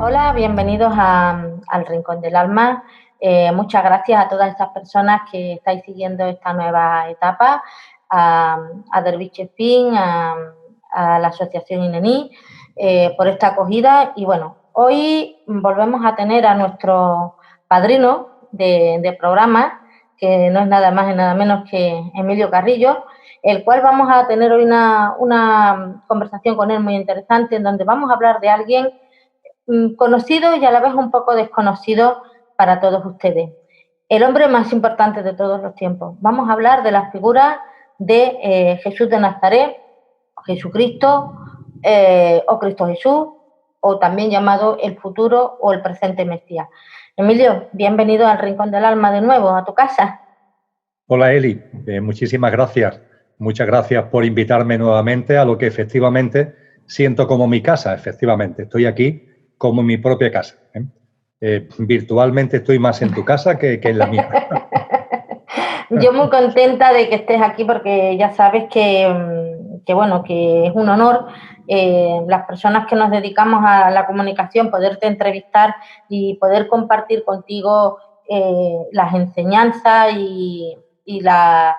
Hola, bienvenidos al Rincón del Alma. Muchas gracias a todas estas personas que estáis siguiendo esta nueva etapa, a Derviche Spin, a la Asociación INENI, por esta acogida. Y bueno, hoy volvemos a tener a nuestro padrino de programa, que no es nada más y nada menos que Emilio Carrillo, el cual vamos a tener hoy una conversación con él muy interesante, en donde vamos a hablar de alguien conocido y a la vez un poco desconocido para todos ustedes. El hombre más importante de todos los tiempos. Vamos a hablar de la figura de Jesús de Nazaret, Jesucristo, o Cristo Jesús, o también llamado el futuro o el presente Mesías. Emilio, bienvenido al Rincón del Alma de nuevo, a tu casa. Hola Eli, muchísimas gracias. Muchas gracias por invitarme nuevamente a lo que efectivamente siento como mi casa. Efectivamente, estoy aquí como en mi propia casa. Virtualmente estoy más en tu casa que en la mía. Yo muy contenta de que estés aquí porque ya sabes que bueno, que es un honor las personas que nos dedicamos a la comunicación, poderte entrevistar y poder compartir contigo las enseñanzas y las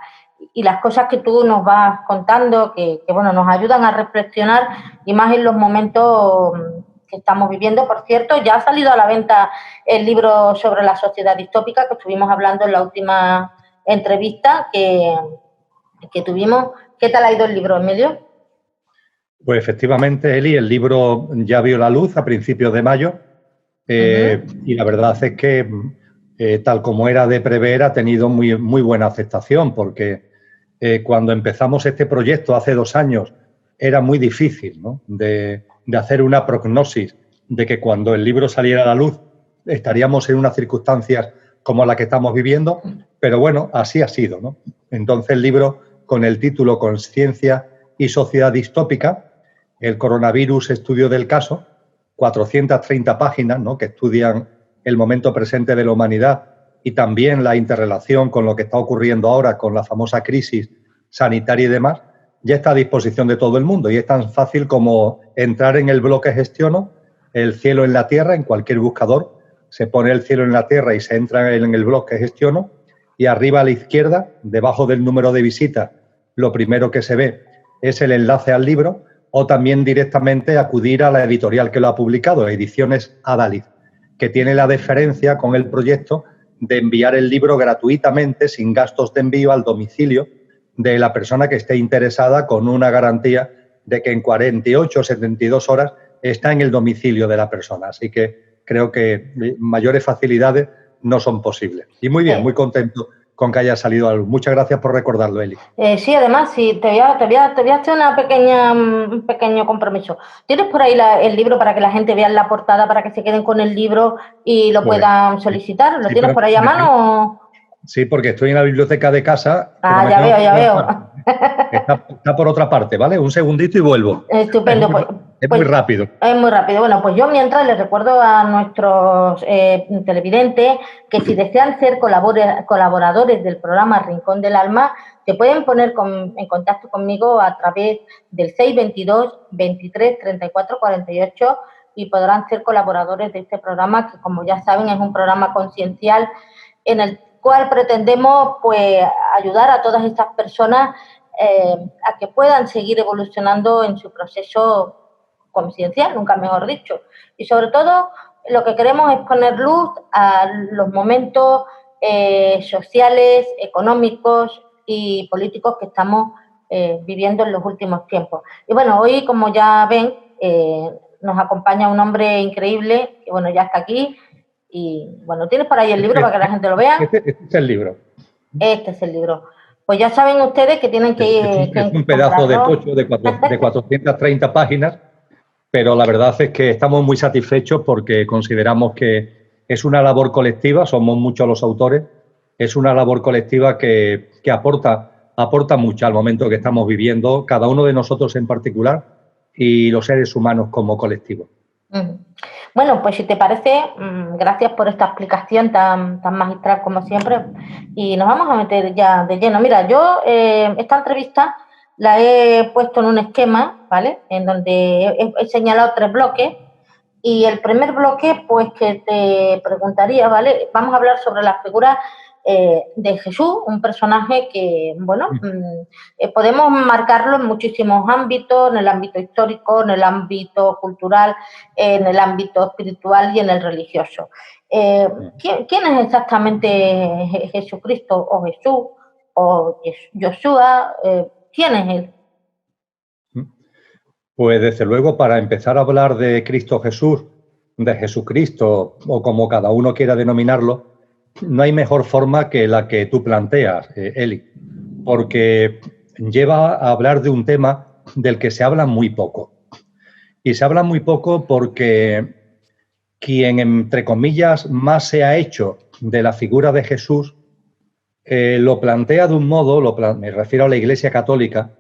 cosas que tú nos vas contando, que bueno, nos ayudan a reflexionar y más en los momentos que estamos viviendo. Por cierto, ya ha salido a la venta el libro sobre la sociedad distópica que estuvimos hablando en la última entrevista que tuvimos. ¿Qué tal ha ido el libro, Emilio? Pues efectivamente, Eli, el libro ya vio la luz a principios de mayo y la verdad es que, tal como era de prever, ha tenido muy buena aceptación porque cuando empezamos este proyecto hace 2 años era muy difícil, ¿no?, de hacer una prognosis de que cuando el libro saliera a la luz estaríamos en unas circunstancias como la que estamos viviendo, pero bueno, así ha sido, ¿no? Entonces el libro, con el título Conciencia y sociedad distópica, el coronavirus, estudio del caso, 430 páginas, ¿no?, que estudian el momento presente de la humanidad y también la interrelación con lo que está ocurriendo ahora con la famosa crisis sanitaria y demás, ya está a disposición de todo el mundo y es tan fácil como entrar en el bloque Gestiono, el cielo en la tierra, en cualquier buscador, se pone el cielo en la tierra y se entra en el bloque Gestiono y arriba a la izquierda, debajo del número de visitas, lo primero que se ve es el enlace al libro o también directamente acudir a la editorial que lo ha publicado, Ediciones Adalid, que tiene la deferencia con el proyecto de enviar el libro gratuitamente, sin gastos de envío, al domicilio de la persona que esté interesada, con una garantía de que en 48 o 72 horas está en el domicilio de la persona. Así que creo que mayores facilidades no son posibles. Y muy bien, muy contento con que haya salido a la luz. Muchas gracias por recordarlo, Eli. Sí, además, sí, te voy a hacer un pequeño compromiso. ¿Tienes por ahí el libro para que la gente vea la portada, para que se queden con el libro y lo puedan solicitar? ¿Lo tienes por ahí a mano? Sí, porque estoy en la biblioteca de casa. Ah, ya veo. Está por otra parte, ¿vale? Un segundito y vuelvo. Estupendo. Es muy rápido. Es muy rápido. Bueno, pues yo mientras les recuerdo a nuestros televidentes que si desean ser colaboradores del programa Rincón del Alma, se pueden poner en contacto conmigo a través del 622 23 34 48 y podrán ser colaboradores de este programa, que como ya saben es un programa conciencial en el cual pretendemos pues ayudar a todas estas personas a que puedan seguir evolucionando en su proceso conciencial, nunca mejor dicho. Y sobre todo lo que queremos es poner luz a los momentos sociales, económicos y políticos que estamos viviendo en los últimos tiempos. Y bueno, hoy, como ya ven, nos acompaña un hombre increíble, que bueno, ya está aquí. Y bueno, ¿tienes por ahí el libro para que la gente lo vea? Este es el libro. Este es el libro. Pues ya saben ustedes que tienen que ir. Es un pedazo de tocho de 430 páginas, pero la verdad es que estamos muy satisfechos porque consideramos que es una labor colectiva, somos muchos los autores, es una labor colectiva que aporta mucho al momento que estamos viviendo, cada uno de nosotros en particular y los seres humanos como colectivo. Bueno, pues si te parece, gracias por esta explicación tan magistral como siempre y nos vamos a meter ya de lleno. Mira, yo esta entrevista la he puesto en un esquema, ¿vale?, en donde he señalado 3 bloques Y el primer bloque, pues que te preguntaría, ¿vale? Vamos a hablar sobre la figura de Jesús, un personaje que, bueno, podemos marcarlo en muchísimos ámbitos, en el ámbito histórico, en el ámbito cultural, en el ámbito espiritual y en el religioso. ¿Quién es exactamente Jesucristo o Jesús o Yoshua? ¿Quién es él? Pues desde luego, para empezar a hablar de Cristo Jesús, de Jesucristo, o como cada uno quiera denominarlo, no hay mejor forma que la que tú planteas, Eli, porque lleva a hablar de un tema del que se habla muy poco. Y se habla muy poco porque quien, entre comillas, más se ha hecho de la figura de Jesús, lo plantea de un modo, me refiero a la Iglesia Católica,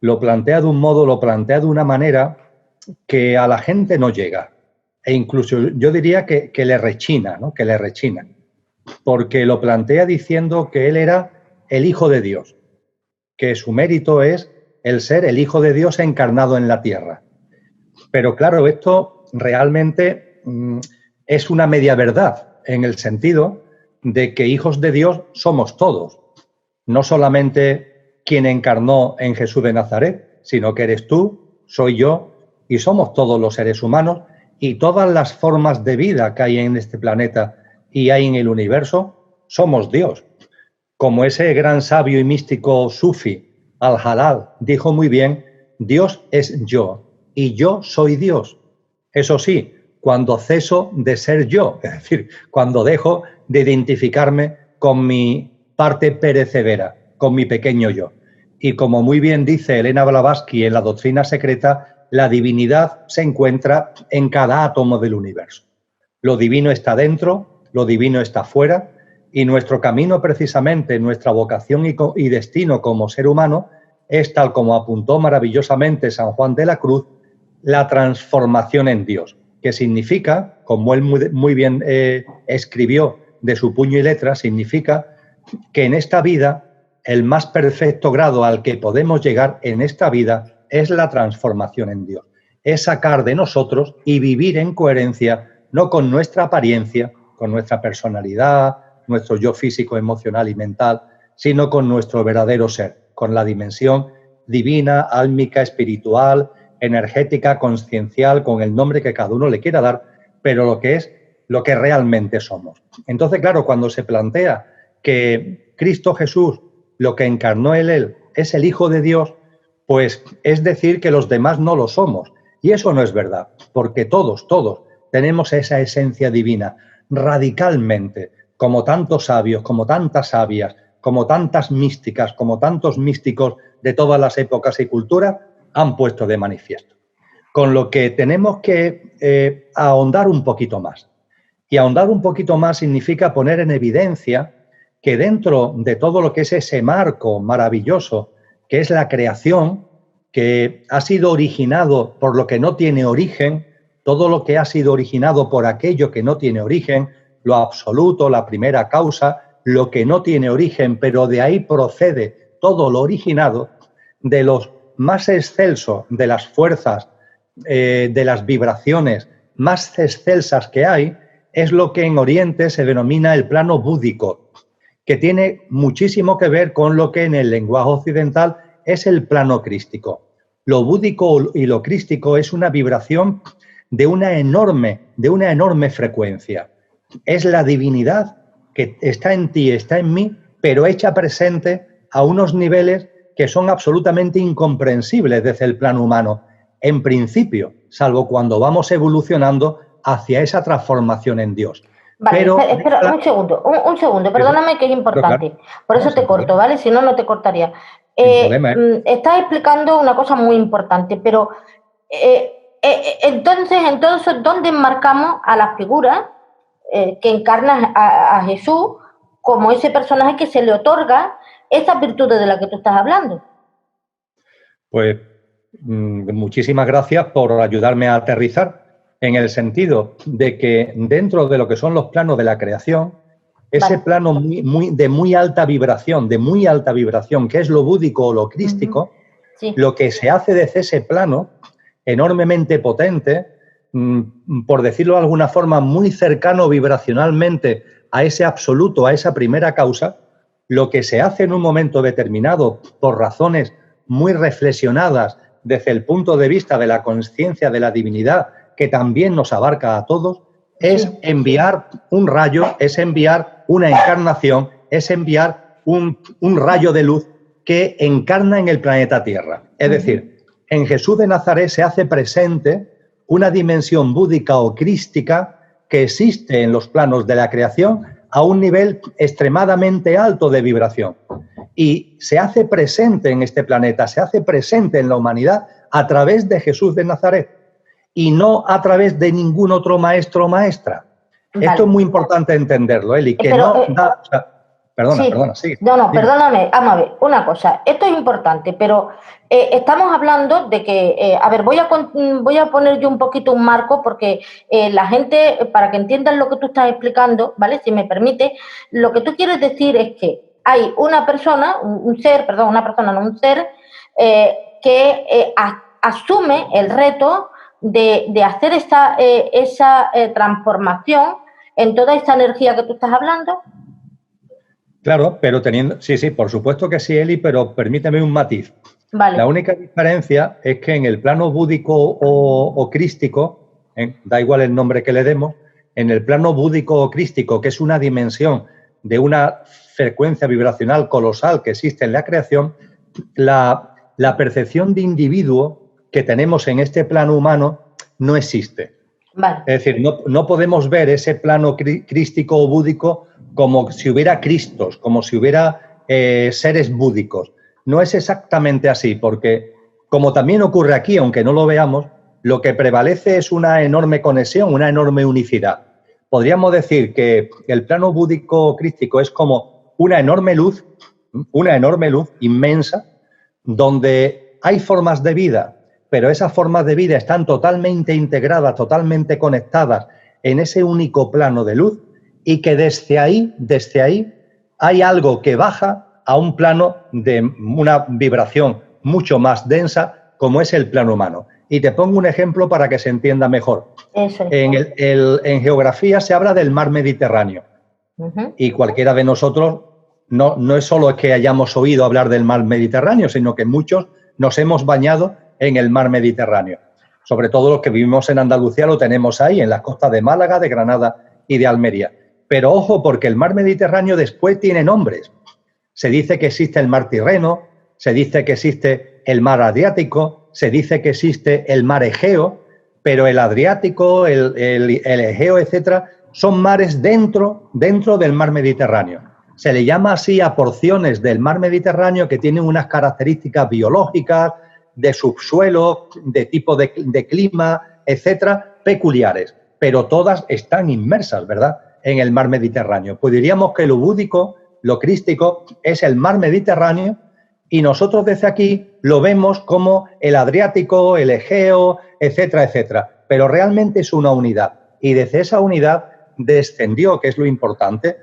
lo plantea de un modo, lo plantea de una manera que a la gente no llega. E incluso yo diría que le rechina, ¿no? Que le rechina. Porque lo plantea diciendo que él era el Hijo de Dios, que su mérito es el ser el Hijo de Dios encarnado en la tierra. Pero claro, esto realmente es una media verdad, en el sentido de que hijos de Dios somos todos, no solamente quien encarnó en Jesús de Nazaret, sino que eres tú, soy yo, y somos todos los seres humanos, y todas las formas de vida que hay en este planeta y hay en el universo, somos Dios. Como ese gran sabio y místico sufi, Al-Halal, dijo muy bien, Dios es yo, y yo soy Dios. Eso sí, cuando ceso de ser yo, es decir, cuando dejo de identificarme con mi parte perecedera, con mi pequeño yo. Y como muy bien dice Elena Blavatsky en La doctrina secreta, la divinidad se encuentra en cada átomo del universo. Lo divino está dentro, lo divino está fuera, y nuestro camino precisamente, nuestra vocación y destino como ser humano es, tal como apuntó maravillosamente San Juan de la Cruz, la transformación en Dios, que significa, como él muy bien escribió de su puño y letra, significa que en esta vida el más perfecto grado al que podemos llegar en esta vida es la transformación en Dios. Es sacar de nosotros y vivir en coherencia, no con nuestra apariencia, con nuestra personalidad, nuestro yo físico, emocional y mental, sino con nuestro verdadero ser, con la dimensión divina, álmica, espiritual, energética, consciencial, con el nombre que cada uno le quiera dar, pero lo que realmente somos. Entonces, claro, cuando se plantea que Cristo Jesús, lo que encarnó él es el Hijo de Dios, pues es decir que los demás no lo somos. Y eso no es verdad, porque todos tenemos esa esencia divina, radicalmente, como tantos sabios, como tantas sabias, como tantas místicas, como tantos místicos de todas las épocas y culturas han puesto de manifiesto. Con lo que tenemos que ahondar un poquito más. Y ahondar un poquito más significa poner en evidencia que dentro de todo lo que es ese marco maravilloso, que es la creación, que ha sido originado por lo que no tiene origen, todo lo que ha sido originado por aquello que no tiene origen, lo absoluto, la primera causa, lo que no tiene origen, pero de ahí procede todo lo originado, de los más excelsos de las fuerzas, de las vibraciones más excelsas que hay, es lo que en Oriente se denomina el plano búdico, que tiene muchísimo que ver con lo que en el lenguaje occidental es el plano crístico. Lo búdico y lo crístico es una vibración de una enorme frecuencia. Es la divinidad que está en ti, está en mí, pero hecha presente a unos niveles que son absolutamente incomprensibles desde el plano humano, en principio, salvo cuando vamos evolucionando hacia esa transformación en Dios. Vale, pero, espera un segundo, perdóname que es importante, claro, por eso te corto, ¿vale? Si no, no te cortaría. Estás explicando una cosa muy importante, pero entonces, ¿dónde enmarcamos a la figura que encarna a Jesús como ese personaje que se le otorga esas virtudes de las que tú estás hablando? Pues muchísimas gracias por ayudarme a aterrizar, en el sentido de que dentro de lo que son los planos de la creación, ese plano de muy alta vibración, que es lo búdico o lo crístico, sí, lo que se hace desde ese plano enormemente potente, por decirlo de alguna forma, muy cercano vibracionalmente a ese absoluto, a esa primera causa, lo que se hace en un momento determinado, por razones muy reflexionadas desde el punto de vista de la conciencia de la divinidad, que también nos abarca a todos, es enviar un rayo, es enviar una encarnación, es enviar un rayo de luz que encarna en el planeta Tierra. Es decir, en Jesús de Nazaret se hace presente una dimensión búdica o crística que existe en los planos de la creación a un nivel extremadamente alto de vibración. Y se hace presente en este planeta, se hace presente en la humanidad a través de Jesús de Nazaret y no a través de ningún otro maestro o maestra. Vale. Esto es muy importante entenderlo, Eli, que perdona, sigue. Perdóname, vamos a ver, una cosa, esto es importante, pero estamos hablando de que, voy a poner yo un poquito un marco porque la gente, para que entiendan lo que tú estás explicando, ¿vale? Si me permite, lo que tú quieres decir es que hay una persona, un ser que asume el reto de hacer esa transformación en toda esa energía que tú estás hablando. Claro, pero teniendo... Sí, por supuesto que sí, Eli, pero permíteme un matiz. Vale. La única diferencia es que en el plano búdico o crístico, da igual el nombre que le demos, en el plano búdico o crístico, que es una dimensión de una frecuencia vibracional colosal que existe en la creación, la percepción de individuo que tenemos en este plano humano no existe. Vale. Es decir, no podemos ver ese plano crístico o búdico como si hubiera Cristos, como si hubiera seres búdicos. No es exactamente así, porque como también ocurre aquí, aunque no lo veamos, lo que prevalece es una enorme conexión, una enorme unicidad. Podríamos decir que el plano búdico crístico es como una enorme luz inmensa, donde hay formas de vida, pero esas formas de vida están totalmente integradas, totalmente conectadas en ese único plano de luz, y que desde ahí hay algo que baja a un plano de una vibración mucho más densa, como es el plano humano. Y te pongo un ejemplo para que se entienda mejor. En geografía se habla del mar Mediterráneo. Y cualquiera de nosotros, no es solo que hayamos oído hablar del mar Mediterráneo, sino que muchos nos hemos bañado en el mar Mediterráneo. Sobre todo los que vivimos en Andalucía lo tenemos ahí, en las costas de Málaga, de Granada y de Almería. Pero ojo, porque el mar Mediterráneo después tiene nombres. Se dice que existe el mar Tirreno, se dice que existe el mar Adriático, se dice que existe el mar Egeo, pero el Adriático, el Egeo, etcétera, son mares dentro del mar Mediterráneo. Se le llama así a porciones del mar Mediterráneo que tienen unas características biológicas, de subsuelo, de tipo de clima, etcétera, peculiares. Pero todas están inmersas, ¿verdad?, en el mar Mediterráneo. Pues diríamos que lo búdico, lo crístico, es el mar Mediterráneo y nosotros desde aquí lo vemos como el Adriático, el Egeo, etcétera, etcétera. Pero realmente es una unidad. Y desde esa unidad descendió, que es lo importante,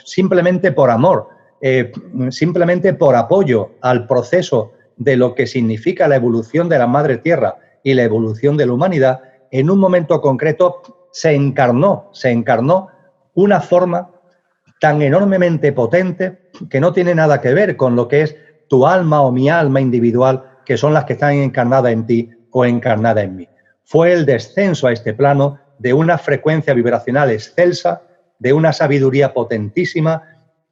simplemente por amor, simplemente por apoyo al proceso de lo que significa la evolución de la Madre Tierra y la evolución de la humanidad. En un momento concreto se encarnó una forma tan enormemente potente que no tiene nada que ver con lo que es tu alma o mi alma individual, que son las que están encarnadas en ti o encarnadas en mí. Fue el descenso a este plano de una frecuencia vibracional excelsa, de una sabiduría potentísima,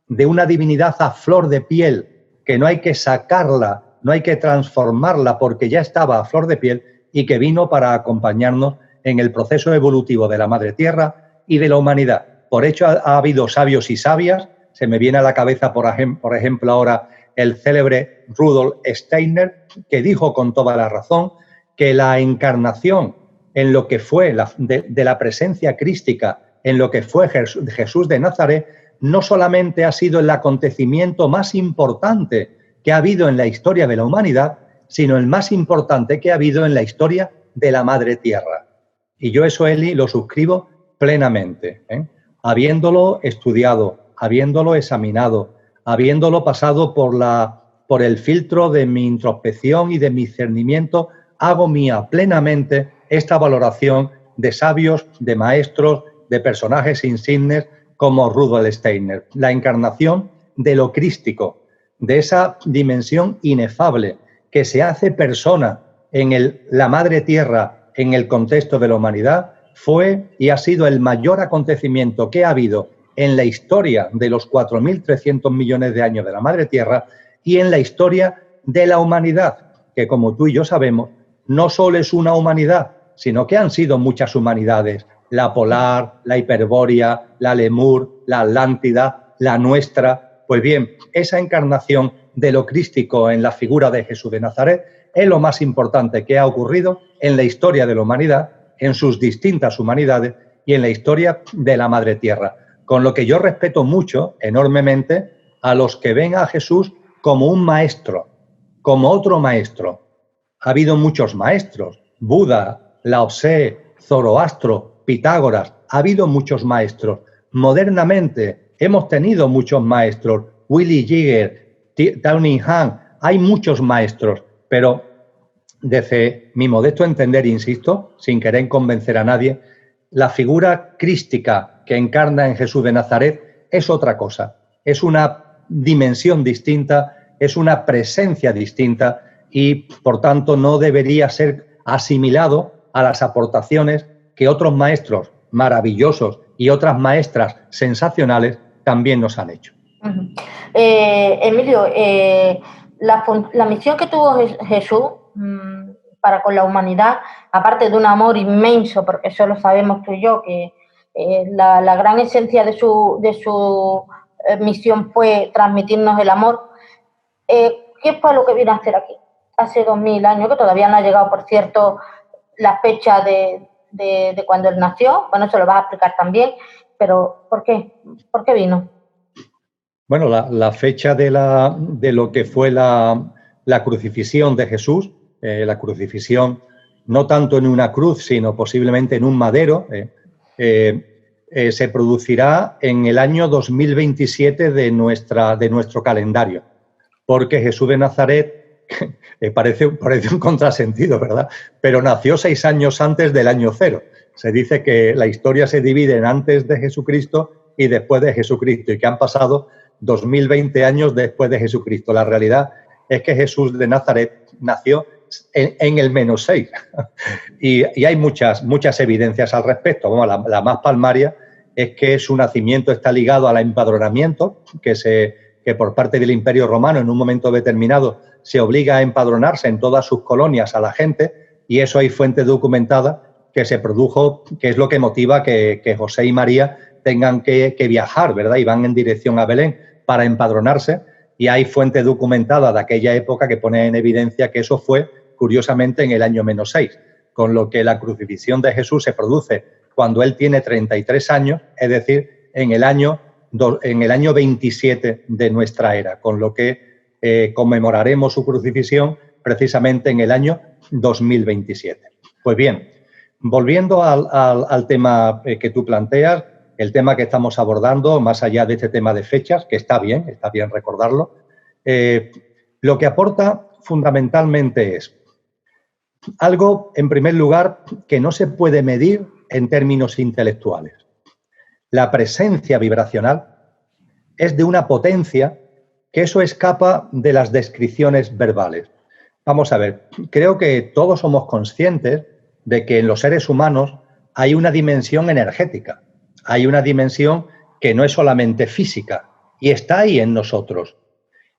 de una divinidad a flor de piel, que no hay que sacarla, no hay que transformarla porque ya estaba a flor de piel y que vino para acompañarnos en el proceso evolutivo de la Madre Tierra y de la humanidad. Por hecho, ha habido sabios y sabias. Se me viene a la cabeza, por ejemplo, ahora el célebre Rudolf Steiner, que dijo con toda la razón que la encarnación en lo que fue de la presencia crística, en lo que fue Jesús de Nazaret, no solamente ha sido el acontecimiento más importante que ha habido en la historia de la humanidad, sino el más importante que ha habido en la historia de la Madre Tierra. Y yo eso, Eli, lo suscribo plenamente, habiéndolo estudiado, habiéndolo examinado, habiéndolo pasado por el filtro de mi introspección y de mi discernimiento, hago mía plenamente esta valoración de sabios, de maestros, de personajes insignes como Rudolf Steiner. La encarnación de lo crístico, de esa dimensión inefable que se hace persona en la madre tierra en el contexto de la humanidad, fue y ha sido el mayor acontecimiento que ha habido en la historia de los 4.300 millones de años de la madre tierra y en la historia de la humanidad, que como tú y yo sabemos, no solo es una humanidad, sino que han sido muchas humanidades: la polar, la hiperbórea, la lemur, la atlántida, la nuestra. Pues bien, esa encarnación de lo crístico en la figura de Jesús de Nazaret es lo más importante que ha ocurrido en la historia de la humanidad, en sus distintas humanidades y en la historia de la madre tierra. Con lo que yo respeto mucho, enormemente, a los que ven a Jesús como un maestro, como otro maestro. Ha habido muchos maestros: Buda, Lao Tse, Zoroastro, Pitágoras. Ha habido muchos maestros. Modernamente hemos tenido muchos maestros: Willy Jigger, Tony Han. Hay muchos maestros, pero desde mi modesto entender, insisto, sin querer convencer a nadie, la figura crística que encarna en Jesús de Nazaret es otra cosa. Es una dimensión distinta, es una presencia distinta y, por tanto, no debería ser asimilado a las aportaciones que otros maestros maravillosos y otras maestras sensacionales también nos han hecho. Emilio, la misión que tuvo Jesús para con la humanidad, aparte de un amor inmenso, porque eso lo sabemos tú y yo, que la gran esencia de su misión fue transmitirnos el amor, ¿qué fue lo que vino a hacer aquí? Hace 2000 años, que todavía no ha llegado, por cierto, la fecha de cuando él nació. Bueno, eso lo vas a explicar también, pero ¿por qué? ¿Por qué vino? Bueno, la fecha de lo que fue la crucifixión de Jesús, la crucifixión no tanto en una cruz, sino posiblemente en un madero, se producirá en el año 2027 de nuestro calendario, porque Jesús de Nazaret parece un contrasentido, ¿verdad? Pero nació 6 años antes del año 0. Se dice que la historia se divide en antes de Jesucristo y después de Jesucristo, y que han pasado 2020 años después de Jesucristo. La realidad es que Jesús de Nazaret nació en el -6 y hay muchas evidencias al respecto. Bueno, la más palmaria es que su nacimiento está ligado al empadronamiento, que por parte del Imperio Romano en un momento determinado se obliga a empadronarse en todas sus colonias a la gente, y eso hay fuente documentada que se produjo, que es lo que motiva que José y María tengan que viajar, ¿verdad? Y van en dirección a Belén para empadronarse, y hay fuente documentada de aquella época que pone en evidencia que eso fue, curiosamente, en el año -6, con lo que la crucifixión de Jesús se produce cuando él tiene 33 años, es decir, en el año 27 de nuestra era, con lo que conmemoraremos su crucifixión precisamente en el año 2027. Pues bien, volviendo al tema que tú planteas, el tema que estamos abordando, más allá de este tema de fechas, que está bien recordarlo, lo que aporta fundamentalmente es algo, en primer lugar, que no se puede medir en términos intelectuales. La presencia vibracional es de una potencia que eso escapa de las descripciones verbales. Vamos a ver, creo que todos somos conscientes de que en los seres humanos hay una dimensión energética, hay una dimensión que no es solamente física y está ahí en nosotros.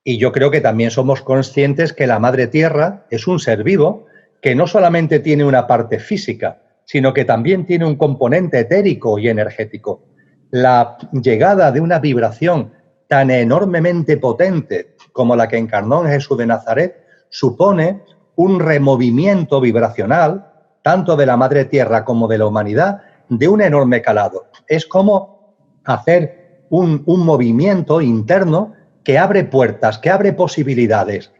Y yo creo que también somos conscientes que la Madre Tierra es un ser vivo que no solamente tiene una parte física, sino que también tiene un componente etérico y energético. La llegada de una vibración tan enormemente potente como la que encarnó en Jesús de Nazaret supone un removimiento vibracional, tanto de la Madre Tierra como de la humanidad, de un enorme calado. Es como hacer un movimiento interno que abre puertas, que abre posibilidades.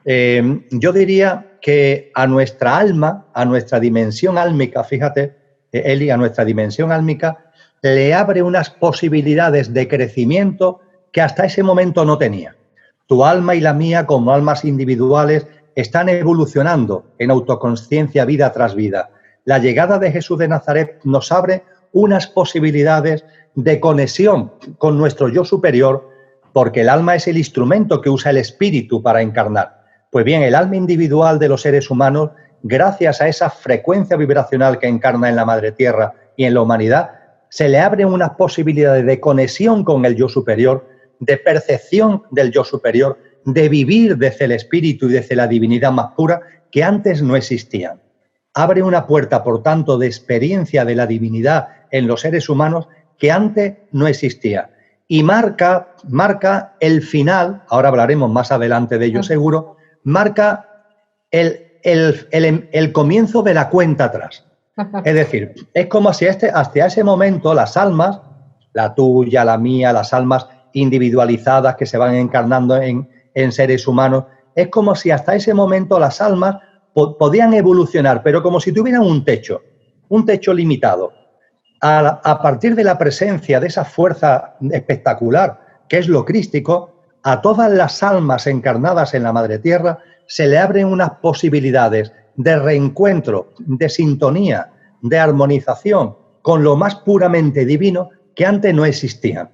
Yo diría que a nuestra alma, a nuestra dimensión álmica, fíjate, Eli, a nuestra dimensión álmica, le abre unas posibilidades de crecimiento que hasta ese momento no tenía. Tu alma y la mía, como almas individuales, están evolucionando en autoconsciencia vida tras vida. la llegada de Jesús de Nazaret nos abre unas posibilidades de conexión con nuestro yo superior, porque el alma es el instrumento que usa el espíritu para encarnar. Pues bien, el alma individual de los seres humanos, gracias a esa frecuencia vibracional que encarna en la Madre Tierra y en la humanidad, se le abren unas posibilidades de conexión con el yo superior, de percepción del yo superior, de vivir desde el espíritu y desde la divinidad más pura que antes no existían. Abre una puerta, por tanto, de experiencia de la divinidad en los seres humanos que antes no existía. Y marca el final, ahora hablaremos más adelante de ello seguro, marca el comienzo de la cuenta atrás. Es decir, es como si hasta ese momento las almas, la tuya, la mía, las almas individualizadas que se van encarnando en seres humanos, es como si hasta ese momento las almas podían evolucionar, pero como si tuvieran un techo limitado. A partir de la presencia de esa fuerza espectacular que es lo crístico, a todas las almas encarnadas en la Madre Tierra se le abren unas posibilidades de reencuentro, de sintonía, de armonización con lo más puramente divino que antes no existían.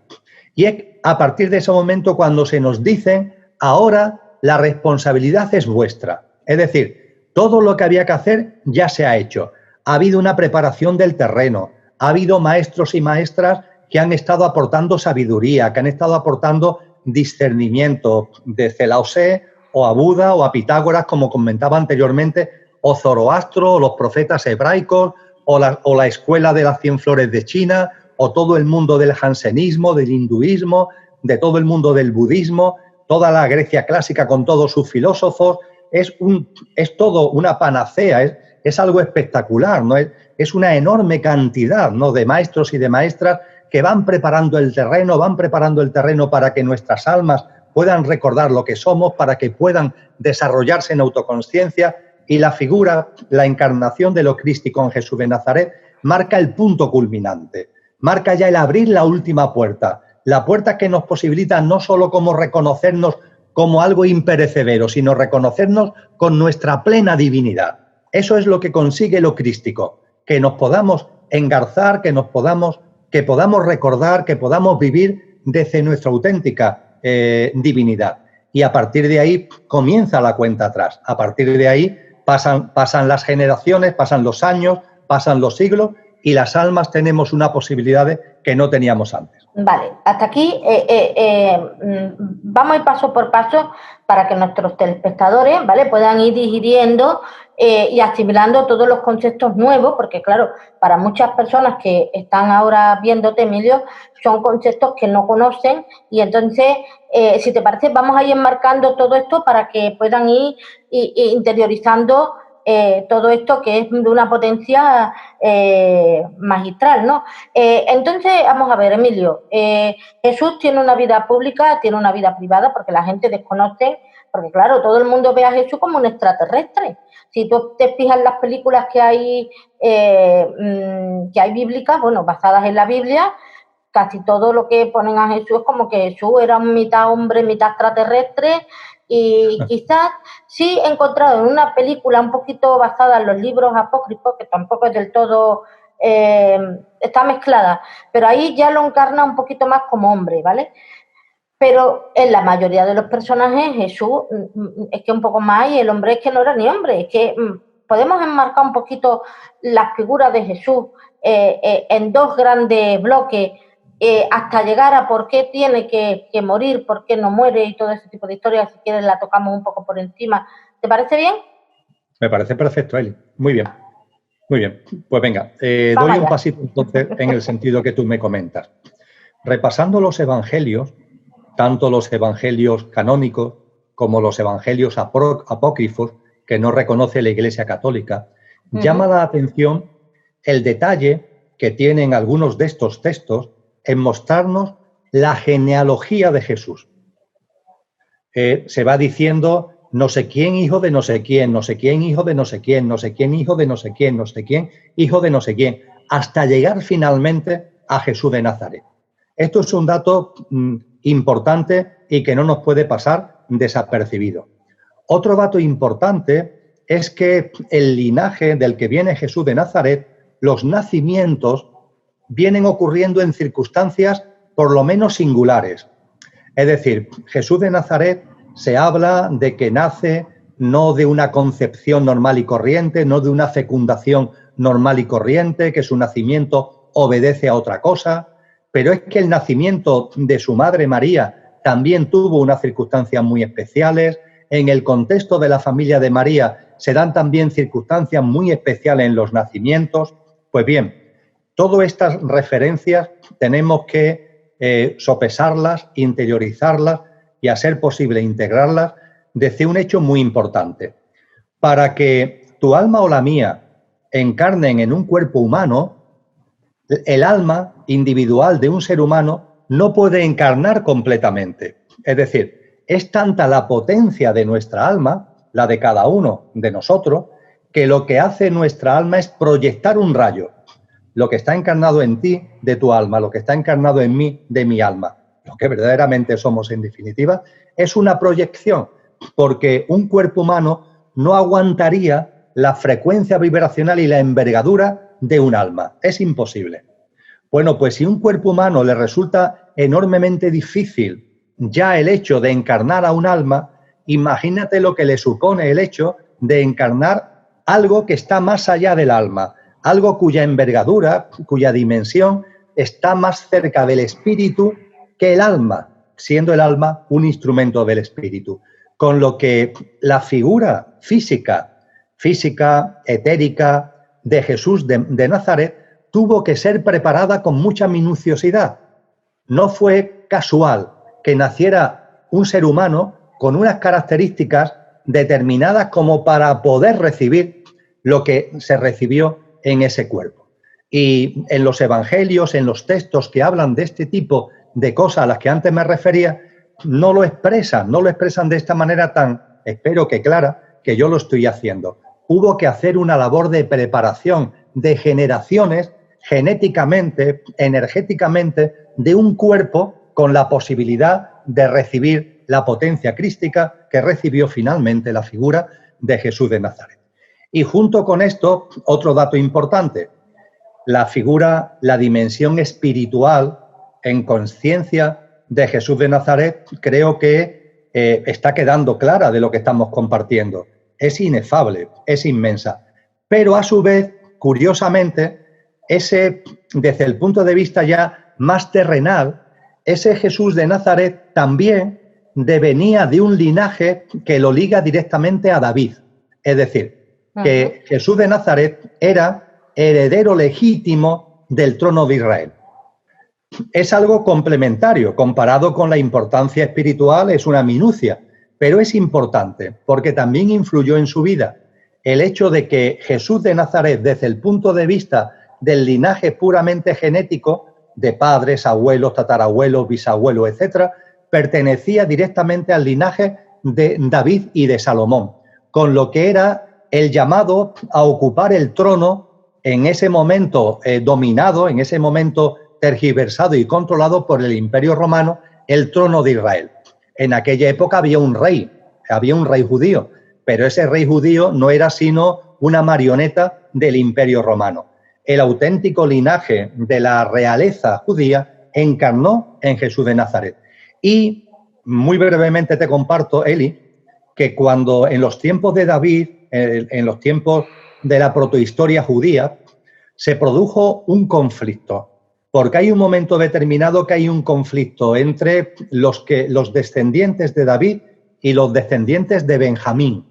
Y es a partir de ese momento cuando se nos dice, ahora la responsabilidad es vuestra. Es decir, todo lo que había que hacer ya se ha hecho. Ha habido una preparación del terreno, ha habido maestros y maestras que han estado aportando sabiduría, que han estado aportando discernimiento, desde Lao Tse o a Buda o a Pitágoras, como comentaba anteriormente, o Zoroastro, o los profetas hebraicos, o la escuela de las 100 flores de China, o todo el mundo del jansenismo, del hinduismo, de todo el mundo del budismo, toda la Grecia clásica con todos sus filósofos. Es todo una panacea, es algo espectacular, ¿no? Es una enorme cantidad, ¿no?, de maestros y de maestras que van preparando el terreno para que nuestras almas puedan recordar lo que somos, para que puedan desarrollarse en autoconsciencia, y la figura, la encarnación de lo crístico en Jesús de Nazaret, marca el punto culminante, marca ya el abrir la última puerta, la puerta que nos posibilita no solo como reconocernos como algo imperecedero, sino reconocernos con nuestra plena divinidad. Eso es lo que consigue lo crístico, que nos podamos engarzar, que podamos recordar, que podamos vivir desde nuestra auténtica divinidad. Y a partir de ahí comienza la cuenta atrás. A partir de ahí pasan las generaciones, pasan los años, pasan los siglos, y las almas tenemos una posibilidad que no teníamos antes. Vale, hasta aquí vamos a ir paso por paso para que nuestros telespectadores, ¿vale?, puedan ir digiriendo y asimilando todos los conceptos nuevos, porque claro, para muchas personas que están ahora viéndote, Emilio, son conceptos que no conocen, y entonces, si te parece, vamos a ir enmarcando todo esto para que puedan ir interiorizando todo esto, que es de una potencia magistral, ¿no? Entonces, vamos a ver, Emilio, Jesús tiene una vida pública, tiene una vida privada, porque la gente desconoce, porque claro, todo el mundo ve a Jesús como un extraterrestre. Si tú te fijas en las películas que hay bíblicas, bueno, basadas en la Biblia, casi todo lo que ponen a Jesús es como que Jesús era un mitad hombre, mitad extraterrestre. Y quizás sí he encontrado en una película un poquito basada en los libros apócrifos, que tampoco es del todo, está mezclada, pero ahí ya lo encarna un poquito más como hombre, ¿vale? Pero en la mayoría de los personajes Jesús es que un poco más, y el hombre es que no era ni hombre. Es que podemos enmarcar un poquito las figuras de Jesús en dos grandes bloques, hasta llegar a por qué tiene que morir, por qué no muere y todo ese tipo de historias. Si quieres la tocamos un poco por encima. ¿Te parece bien? Me parece perfecto, Eli. Muy bien. Muy bien. Pues venga, doy un pasito entonces en el sentido que tú me comentas. Repasando los evangelios, tanto los evangelios canónicos como los evangelios apócrifos, que no reconoce la Iglesia Católica, llama la atención el detalle que tienen algunos de estos textos en mostrarnos la genealogía de Jesús. Se va diciendo no sé quién hijo de no sé quién, no sé quién hijo de no sé quién, no sé quién hijo de no sé quién, no sé quién hijo de no sé quién, hasta llegar finalmente a Jesús de Nazaret. Esto es un dato importante y que no nos puede pasar desapercibido. Otro dato importante es que el linaje del que viene Jesús de Nazaret, los nacimientos vienen ocurriendo en circunstancias por lo menos singulares. Es decir, Jesús de Nazaret se habla de que nace no de una concepción normal y corriente, no de una fecundación normal y corriente, que su nacimiento obedece a otra cosa, pero es que el nacimiento de su madre María también tuvo unas circunstancias muy especiales. En el contexto de la familia de María se dan también circunstancias muy especiales en los nacimientos. Pues bien, todas estas referencias tenemos que sopesarlas, interiorizarlas y, a ser posible, integrarlas desde un hecho muy importante. Para que tu alma o la mía encarnen en un cuerpo humano, el alma individual de un ser humano no puede encarnar completamente. Es decir, es tanta la potencia de nuestra alma, la de cada uno de nosotros, que lo que hace nuestra alma es proyectar un rayo. Lo que está encarnado en ti, de tu alma, lo que está encarnado en mí, de mi alma, lo que verdaderamente somos en definitiva, es una proyección, porque un cuerpo humano no aguantaría la frecuencia vibracional y la envergadura de un alma. Es imposible. Bueno, pues si a un cuerpo humano le resulta enormemente difícil ya el hecho de encarnar a un alma, imagínate lo que le supone el hecho de encarnar algo que está más allá del alma, algo cuya envergadura, cuya dimensión está más cerca del espíritu que el alma, siendo el alma un instrumento del espíritu. Con lo que la figura física, etérica de Jesús de Nazaret tuvo que ser preparada con mucha minuciosidad. No fue casual que naciera un ser humano con unas características determinadas como para poder recibir lo que se recibió en ese cuerpo. Y en los evangelios, en los textos que hablan de este tipo de cosas a las que antes me refería, no lo expresan de esta manera tan, espero que clara, que yo lo estoy haciendo. Hubo que hacer una labor de preparación de generaciones genéticamente, energéticamente, de un cuerpo con la posibilidad de recibir la potencia crística que recibió finalmente la figura de Jesús de Nazaret. Y junto con esto, otro dato importante, la figura, la dimensión espiritual en conciencia de Jesús de Nazaret, creo que está quedando clara de lo que estamos compartiendo. Es inefable, es inmensa. Pero a su vez, curiosamente, desde el punto de vista ya más terrenal, ese Jesús de Nazaret también devenía de un linaje que lo liga directamente a David. Es decir, que Jesús de Nazaret era heredero legítimo del trono de Israel. Es algo complementario, comparado con la importancia espiritual, es una minucia, pero es importante porque también influyó en su vida. El hecho de que Jesús de Nazaret, desde el punto de vista del linaje puramente genético, de padres, abuelos, tatarabuelos, bisabuelos, etcétera, pertenecía directamente al linaje de David y de Salomón, con lo que era el llamado a ocupar el trono en ese momento dominado, en ese momento tergiversado y controlado por el Imperio Romano, el trono de Israel. En aquella época había un rey judío, pero ese rey judío no era sino una marioneta del Imperio Romano. El auténtico linaje de la realeza judía encarnó en Jesús de Nazaret. Y muy brevemente te comparto, Eli, que cuando en los tiempos de David, en los tiempos de la protohistoria judía, se produjo un conflicto, porque hay un momento determinado que hay un conflicto entre los descendientes de David y los descendientes de Benjamín,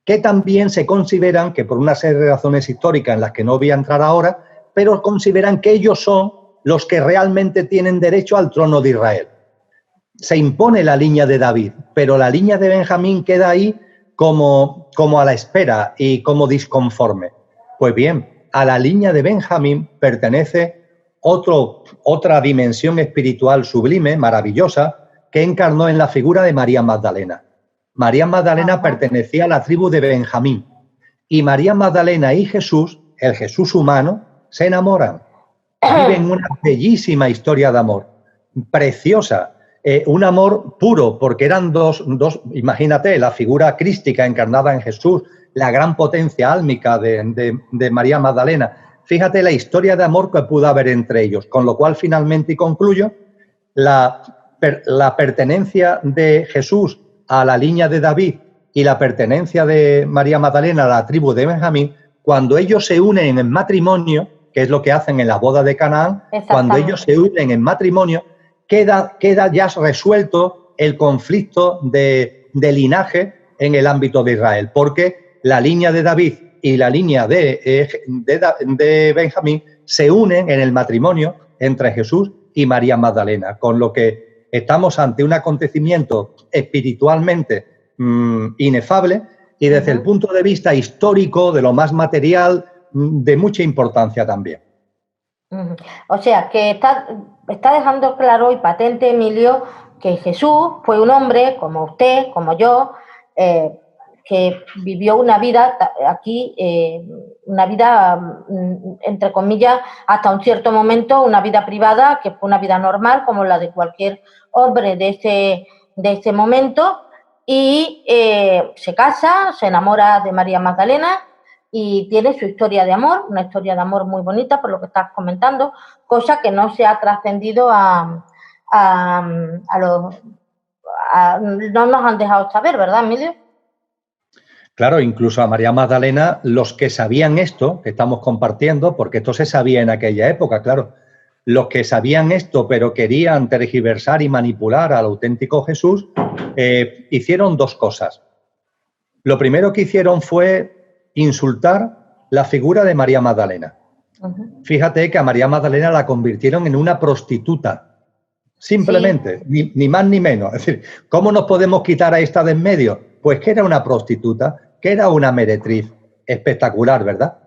que también se consideran, que por una serie de razones históricas en las que no voy a entrar ahora, pero consideran que ellos son los que realmente tienen derecho al trono de Israel. Se impone la línea de David, pero la línea de Benjamín queda ahí como a la espera y como disconforme. Pues bien, a la línea de Benjamín pertenece otra dimensión espiritual sublime, maravillosa, que encarnó en la figura de María Magdalena. María Magdalena pertenecía a la tribu de Benjamín. Y María Magdalena y Jesús, el Jesús humano, se enamoran. Viven una bellísima historia de amor, preciosa. un amor puro, porque eran dos, imagínate, la figura crística encarnada en Jesús, la gran potencia álmica de María Magdalena. Fíjate la historia de amor que pudo haber entre ellos, con lo cual finalmente, y concluyo, la pertenencia de Jesús a la línea de David y la pertenencia de María Magdalena a la tribu de Benjamín, cuando ellos se unen en matrimonio, que es lo que hacen en la boda de Canaán, cuando ellos se unen en matrimonio, queda ya resuelto el conflicto de linaje en el ámbito de Israel, porque la línea de David y la línea de Benjamín se unen en el matrimonio entre Jesús y María Magdalena, con lo que estamos ante un acontecimiento espiritualmente inefable y desde el punto de vista histórico, de lo más material, de mucha importancia también. O sea, que está dejando claro y patente, Emilio, que Jesús fue un hombre como usted, como yo, que vivió una vida aquí, una vida, entre comillas, hasta un cierto momento, una vida privada, que fue una vida normal, como la de cualquier hombre de ese momento, y se casa, se enamora de María Magdalena y tiene su historia de amor, una historia de amor muy bonita, por lo que estás comentando, cosa que no se ha trascendido no nos han dejado saber, ¿verdad, Emilio? Claro, incluso a María Magdalena, los que sabían esto, que estamos compartiendo, porque esto se sabía en aquella época, claro, los que sabían esto pero querían tergiversar y manipular al auténtico Jesús, hicieron dos cosas. Lo primero que hicieron fue insultar la figura de María Magdalena. Fíjate que a María Magdalena la convirtieron en una prostituta, simplemente, sí. ni más ni menos. Es decir, ¿cómo nos podemos quitar a esta de en medio? Pues que era una prostituta, que era una meretriz. Espectacular, ¿verdad?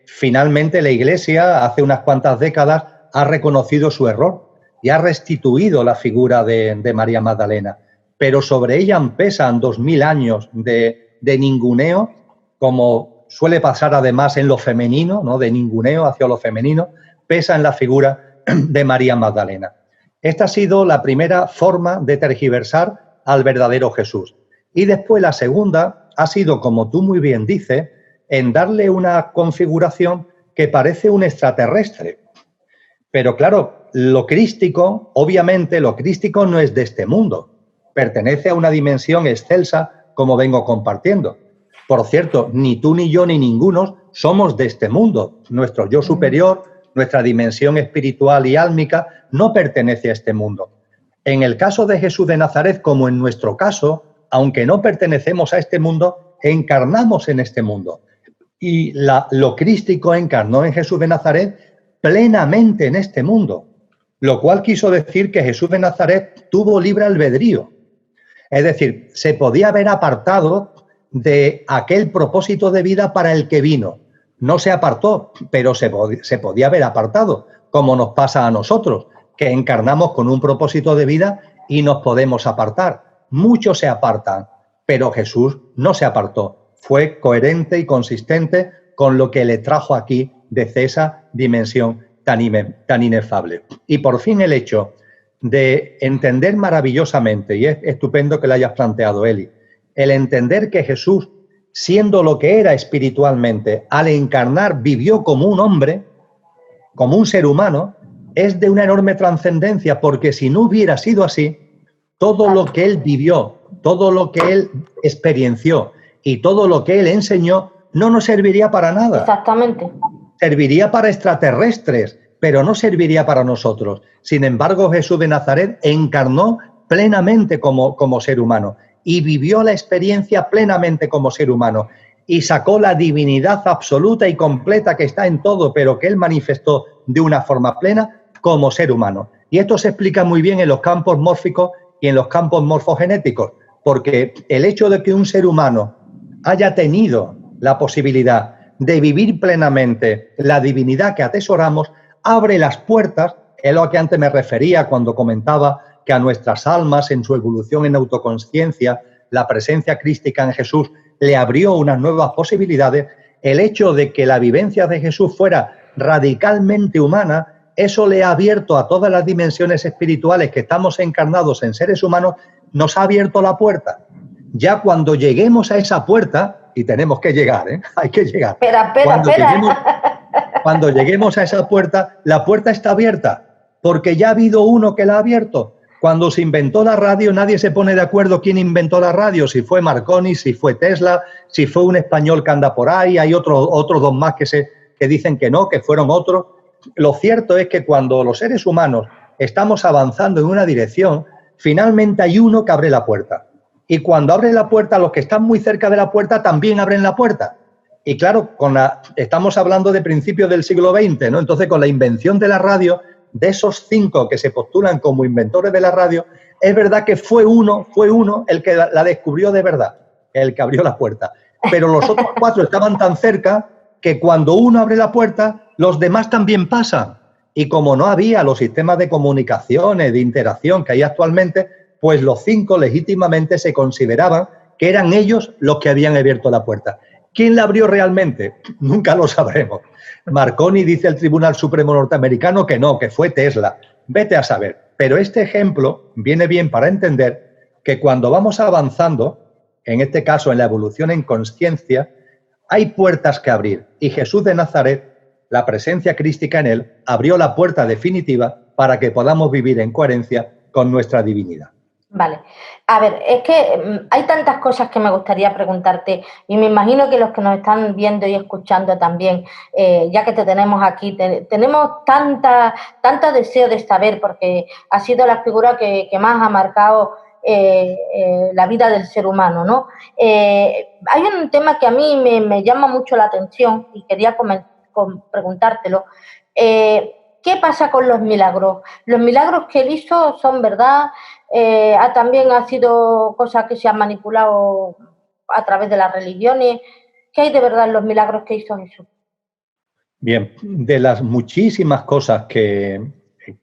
Finalmente la Iglesia, hace unas cuantas décadas, ha reconocido su error y ha restituido la figura de María Magdalena. Pero sobre ella pesan 2000 años de ninguneo, como suele pasar además en lo femenino, ¿no? De ninguneo hacia lo femenino, pesa en la figura de María Magdalena. Esta ha sido la primera forma de tergiversar al verdadero Jesús. Y después la segunda ha sido, como tú muy bien dices, en darle una configuración que parece un extraterrestre. Pero claro, lo crístico, obviamente lo crístico no es de este mundo, pertenece a una dimensión excelsa, como vengo compartiendo. Por cierto, ni tú ni yo ni ninguno somos de este mundo. Nuestro yo superior, nuestra dimensión espiritual y álmica no pertenece a este mundo. En el caso de Jesús de Nazaret, como en nuestro caso, aunque no pertenecemos a este mundo, encarnamos en este mundo. Y lo crístico encarnó en Jesús de Nazaret plenamente en este mundo, lo cual quiso decir que Jesús de Nazaret tuvo libre albedrío. Es decir, se podía haber apartado de aquel propósito de vida para el que vino. No se apartó, pero se podía haber apartado, como nos pasa a nosotros, que encarnamos con un propósito de vida y nos podemos apartar. Muchos se apartan, pero Jesús no se apartó. Fue coherente y consistente con lo que le trajo aquí desde esa dimensión tan inefable. Y por fin el hecho de entender maravillosamente, y es estupendo que lo hayas planteado, Eli, el entender que Jesús, siendo lo que era espiritualmente, al encarnar vivió como un hombre, como un ser humano, es de una enorme trascendencia, porque si no hubiera sido así, todo lo que él vivió, todo lo que él experienció y todo lo que él enseñó no nos serviría para nada. Exactamente. Serviría para extraterrestres, pero no serviría para nosotros. Sin embargo, Jesús de Nazaret encarnó plenamente como ser humano y vivió la experiencia plenamente como ser humano y sacó la divinidad absoluta y completa que está en todo, pero que él manifestó de una forma plena como ser humano. Y esto se explica muy bien en los campos mórficos y en los campos morfogenéticos, porque el hecho de que un ser humano haya tenido la posibilidad de vivir plenamente la divinidad que atesoramos, abre las puertas, es lo que antes me refería cuando comentaba que a nuestras almas, en su evolución en autoconsciencia, la presencia crística en Jesús le abrió unas nuevas posibilidades. El hecho de que la vivencia de Jesús fuera radicalmente humana eso le ha abierto a todas las dimensiones espirituales que estamos encarnados en seres humanos, nos ha abierto la puerta. Ya cuando lleguemos a esa puerta, y tenemos que llegar, hay que llegar. Espera. Cuando lleguemos a esa puerta, la puerta está abierta, porque ya ha habido uno que la ha abierto. Cuando se inventó la radio, nadie se pone de acuerdo quién inventó la radio, si fue Marconi, si fue Tesla, si fue un español que anda por ahí, hay otros dos más que dicen que no, que fueron otros. Lo cierto es que cuando los seres humanos estamos avanzando en una dirección, finalmente hay uno que abre la puerta. Y cuando abre la puerta, los que están muy cerca de la puerta también abren la puerta. Y claro, estamos hablando de principios del siglo XX, ¿no? Entonces, con la invención de la radio, de esos 5 que se postulan como inventores de la radio, es verdad que fue uno el que la descubrió de verdad, el que abrió la puerta. Pero los otros 4 estaban tan cerca que cuando uno abre la puerta, los demás también pasan. Y como no había los sistemas de comunicaciones, de interacción que hay actualmente, pues los 5 legítimamente se consideraban que eran ellos los que habían abierto la puerta. ¿Quién la abrió realmente? Nunca lo sabremos. Marconi dice el Tribunal Supremo norteamericano que no, que fue Tesla. Vete a saber. Pero este ejemplo viene bien para entender que cuando vamos avanzando, en este caso en la evolución en consciencia, hay puertas que abrir. Y Jesús de Nazaret, la presencia crística en él, abrió la puerta definitiva para que podamos vivir en coherencia con nuestra divinidad. Vale. A ver, es que hay tantas cosas que me gustaría preguntarte y me imagino que los que nos están viendo y escuchando también, ya que te tenemos aquí, tenemos tanto deseo de saber, porque ha sido la figura que más ha marcado la vida del ser humano, ¿no? Hay un tema que a mí me llama mucho la atención y quería preguntártelo. ¿Qué pasa con los milagros? ¿Los milagros que él hizo son verdad? También ha sido cosas que se han manipulado a través de las religiones. ¿Qué hay de verdad en los milagros que hizo Jesús? Bien, de las muchísimas cosas que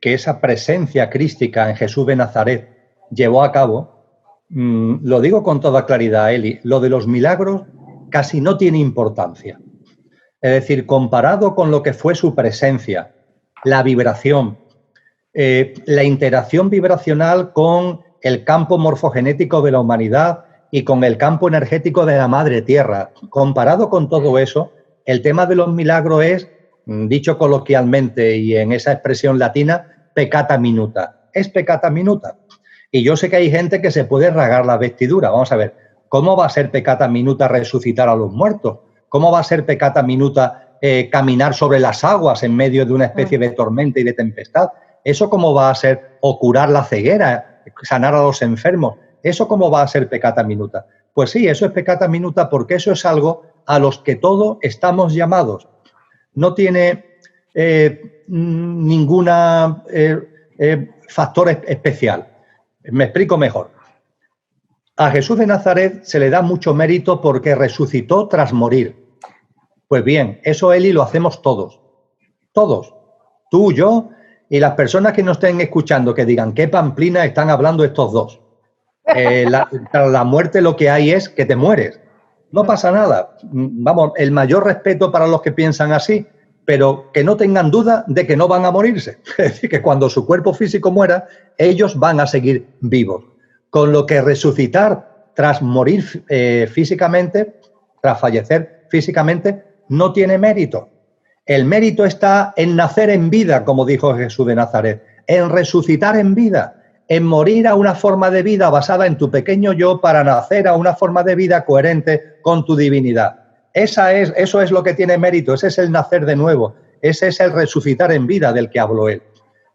esa presencia crística en Jesús de Nazaret llevó a cabo, lo digo con toda claridad, Eli, lo de los milagros casi no tiene importancia. Es decir, comparado con lo que fue su presencia, la vibración, la interacción vibracional con el campo morfogenético de la humanidad y con el campo energético de la madre tierra. Comparado con todo eso, el tema de los milagros es, dicho coloquialmente y en esa expresión latina, peccata minuta. Es peccata minuta. Y yo sé que hay gente que se puede rasgar la vestidura. Vamos a ver, ¿cómo va a ser peccata minuta resucitar a los muertos? ¿Cómo va a ser peccata minuta caminar sobre las aguas en medio de una especie de tormenta y de tempestad? ¿Eso cómo va a ser? O curar la ceguera, sanar a los enfermos. ¿Eso cómo va a ser peccata minuta? Pues sí, eso es peccata minuta porque eso es algo a los que todos estamos llamados. No tiene ningún factor especial. Me explico mejor. A Jesús de Nazaret se le da mucho mérito porque resucitó tras morir. Pues bien, eso, Eli, lo hacemos todos. Todos. Tú, yo y las personas que nos estén escuchando que digan ¿qué pamplina están hablando estos dos? La muerte lo que hay es que te mueres. No pasa nada. Vamos, el mayor respeto para los que piensan así, pero que no tengan duda de que no van a morirse. Es decir, que cuando su cuerpo físico muera, ellos van a seguir vivos. Con lo que resucitar tras morir físicamente, tras fallecer físicamente, no tiene mérito. El mérito está en nacer en vida, como dijo Jesús de Nazaret, en resucitar en vida, en morir a una forma de vida basada en tu pequeño yo para nacer a una forma de vida coherente con tu divinidad. Eso es lo que tiene mérito, ese es el nacer de nuevo, ese es el resucitar en vida del que habló él.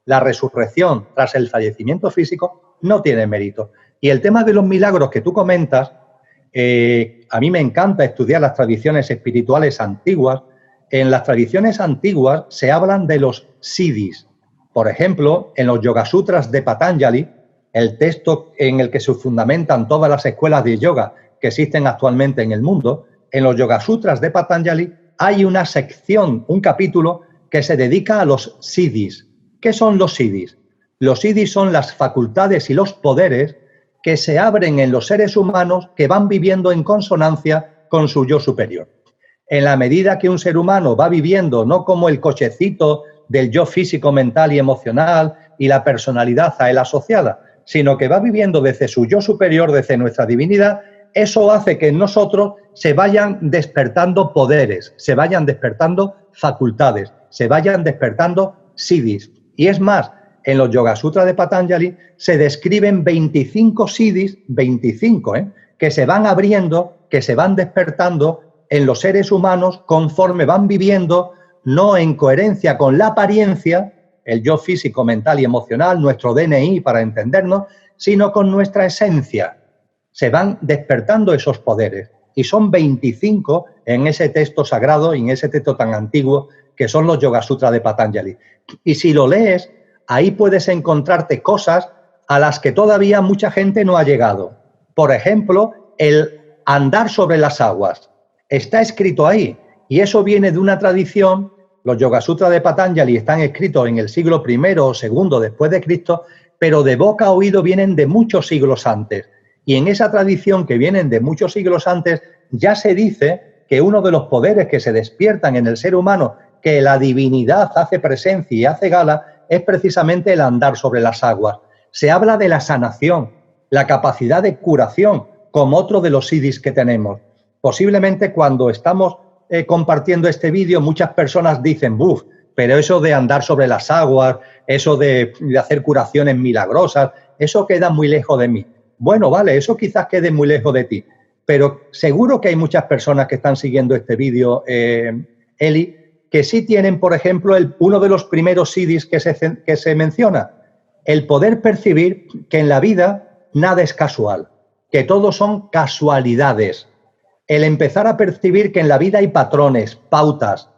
La resurrección tras el fallecimiento físico no tiene mérito. Y el tema de los milagros que tú comentas, a mí me encanta estudiar las tradiciones espirituales antiguas. En las tradiciones antiguas se hablan de los siddhis. Por ejemplo, en los Yoga Sutras de Patanjali, el texto en el que se fundamentan todas las escuelas de yoga que existen actualmente en el mundo, en los Yoga Sutras de Patanjali hay una sección, un capítulo que se dedica a los siddhis. ¿Qué son los siddhis? Los siddhis son las facultades y los poderes que se abren en los seres humanos que van viviendo en consonancia con su yo superior. En la medida que un ser humano va viviendo no como el cochecito del yo físico, mental y emocional y la personalidad a él asociada, sino que va viviendo desde su yo superior, desde nuestra divinidad. Eso hace que en nosotros se vayan despertando poderes, se vayan despertando facultades, se vayan despertando siddhis. Y es más, en los Yoga Sutras de Patanjali se describen 25 siddhis, 25, que se van abriendo, que se van despertando en los seres humanos conforme van viviendo, no en coherencia con la apariencia, el yo físico, mental y emocional, nuestro DNI para entendernos, sino con nuestra esencia. Se van despertando esos poderes. Y son 25 en ese texto sagrado y en ese texto tan antiguo que son los Yoga Sutras de Patanjali. Y si lo lees, ahí puedes encontrarte cosas a las que todavía mucha gente no ha llegado. Por ejemplo, el andar sobre las aguas. Está escrito ahí. Y eso viene de una tradición. Los Yoga Sutras de Patanjali están escritos en el siglo I o II después de Cristo, pero de boca a oído vienen de muchos siglos antes. Y en esa tradición que vienen de muchos siglos antes, ya se dice que uno de los poderes que se despiertan en el ser humano, que la divinidad hace presencia y hace gala, es precisamente el andar sobre las aguas. Se habla de la sanación, la capacidad de curación, como otro de los siddhis que tenemos. Posiblemente cuando estamos compartiendo este vídeo, muchas personas dicen, ¡buf! Pero eso de andar sobre las aguas, eso de hacer curaciones milagrosas, eso queda muy lejos de mí. Bueno, vale, eso quizás quede muy lejos de ti, pero seguro que hay muchas personas que están siguiendo este vídeo, Eli, que sí tienen, por ejemplo, uno de los primeros siddhis que se menciona, el poder percibir que en la vida nada es casual, que todo son casualidades, el empezar a percibir que en la vida hay patrones, pautas,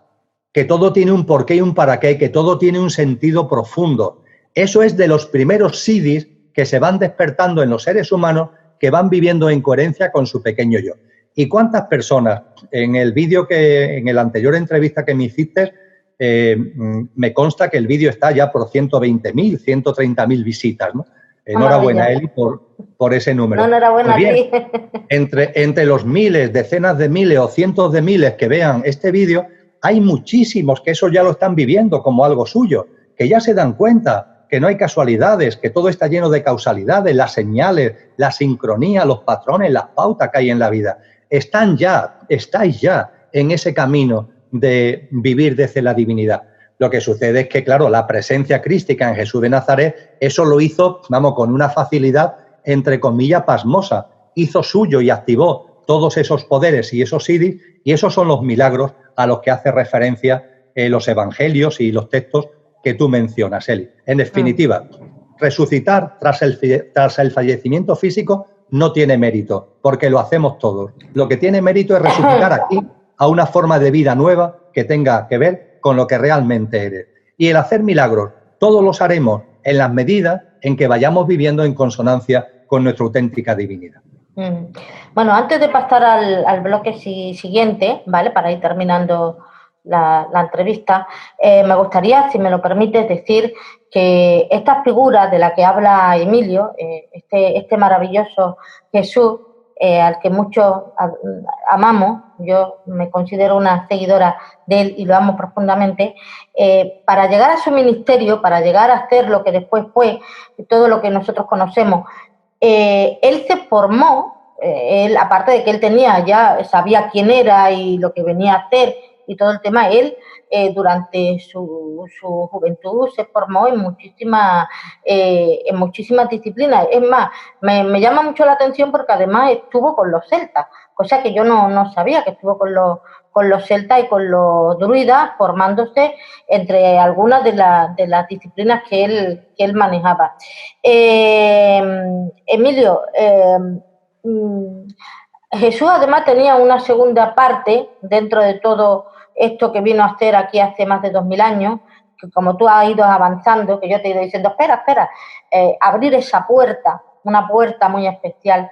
que todo tiene un porqué y un para qué, que todo tiene un sentido profundo. Eso es de los primeros siddhis que se van despertando en los seres humanos que van viviendo en coherencia con su pequeño yo. ¿Y cuántas personas? En el vídeo en la anterior entrevista que me hiciste, me consta que el vídeo está ya por 120.000, 130.000 visitas, ¿no? Enhorabuena, Eli, por ese número. No, enhorabuena a ti. Pues entre los miles, decenas de miles o cientos de miles que vean este vídeo, hay muchísimos que eso ya lo están viviendo como algo suyo, que ya se dan cuenta que no hay casualidades, que todo está lleno de causalidades, las señales, la sincronía, los patrones, las pautas que hay en la vida. Estáis ya en ese camino de vivir desde la divinidad. Lo que sucede es que, claro, la presencia crística en Jesús de Nazaret, eso lo hizo, vamos, con una facilidad, entre comillas, pasmosa. Hizo suyo y activó todos esos poderes y esos siddhis, y esos son los milagros a los que hace referencia los evangelios y los textos que tú mencionas, Eli. En definitiva, resucitar tras el fallecimiento físico no tiene mérito, porque lo hacemos todos. Lo que tiene mérito es resucitar aquí a una forma de vida nueva que tenga que ver con lo que realmente eres. Y el hacer milagros, todos los haremos en las medidas en que vayamos viviendo en consonancia con nuestra auténtica divinidad. Bueno, antes de pasar al bloque siguiente, ¿vale? Para ir terminando la entrevista, me gustaría, si me lo permites, decir que estas figuras de las que habla Emilio, este maravilloso Jesús, al que muchos amamos, yo me considero una seguidora de él y lo amo profundamente, para llegar a su ministerio, para llegar a hacer lo que después fue, todo lo que nosotros conocemos, él se formó, él, aparte de que él ya sabía quién era y lo que venía a hacer y todo el tema, él durante su juventud se formó en muchísimas disciplinas. Es más, me llama mucho la atención porque además estuvo con los celtas, cosa que yo no sabía, que estuvo con los celtas y con los druidas, formándose entre algunas de las disciplinas que él manejaba. Emilio, Jesús además tenía una segunda parte dentro de todo esto que vino a hacer aquí hace más de 2000 años, que como tú has ido avanzando, que yo te he ido diciendo, espera, abrir esa puerta, una puerta muy especial.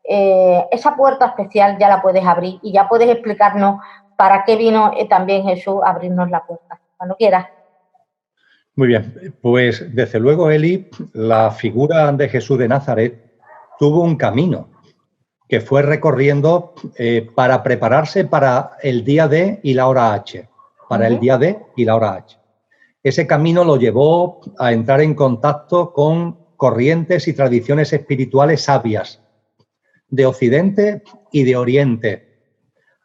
Esa puerta especial ya la puedes abrir y ya puedes explicarnos para qué vino también Jesús a abrirnos la puerta, cuando quieras. Muy bien, pues desde luego, Eli, la figura de Jesús de Nazaret tuvo un camino que fue recorriendo para prepararse para el día D y la hora H, para el día D y la hora H. ese camino lo llevó a entrar en contacto con corrientes y tradiciones espirituales sabias de Occidente y de Oriente.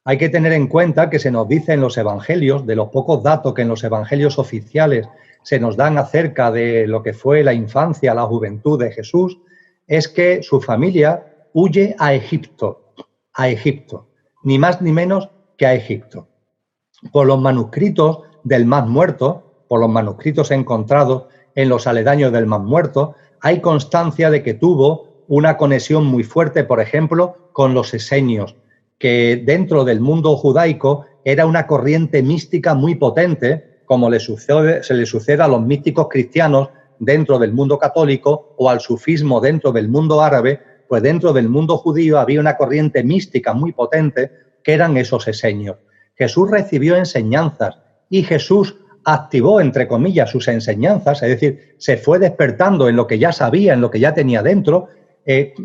Hay que tener en cuenta que se nos dice en los evangelios, de los pocos datos que en los evangelios oficiales se nos dan acerca de lo que fue la infancia, la juventud de Jesús, es que su familia huye a Egipto, ni más ni menos que a Egipto. Por los manuscritos del Mar Muerto, por los manuscritos encontrados en los aledaños del Mar Muerto, hay constancia de que tuvo una conexión muy fuerte, por ejemplo, con los esenios, que dentro del mundo judaico era una corriente mística muy potente, como se le sucede a los místicos cristianos dentro del mundo católico o al sufismo dentro del mundo árabe, pues dentro del mundo judío había una corriente mística muy potente que eran esos esenios. Jesús recibió enseñanzas y Jesús activó, entre comillas, sus enseñanzas, es decir, se fue despertando en lo que ya sabía, en lo que ya tenía dentro,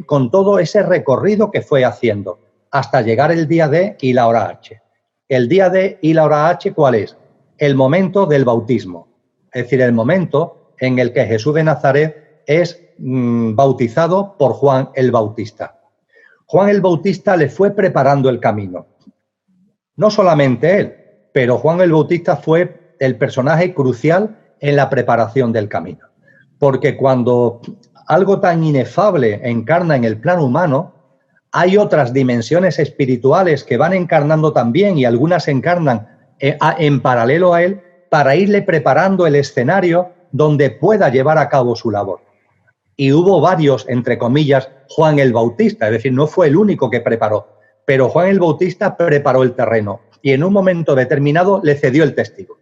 con todo ese recorrido que fue haciendo, hasta llegar el día D y la hora H. El día D y la hora H, ¿cuál es? El momento del bautismo, es decir, el momento en el que Jesús de Nazaret es bautizado por Juan el Bautista. Juan el Bautista le fue preparando el camino. No solamente él, pero Juan el Bautista fue el personaje crucial en la preparación del camino. Porque cuando algo tan inefable encarna en el plano humano, hay otras dimensiones espirituales que van encarnando también y algunas encarnan en paralelo a él para irle preparando el escenario donde pueda llevar a cabo su labor. Y hubo varios, entre comillas, Juan el Bautista, es decir, no fue el único que preparó, pero Juan el Bautista preparó el terreno y en un momento determinado le cedió el testigo.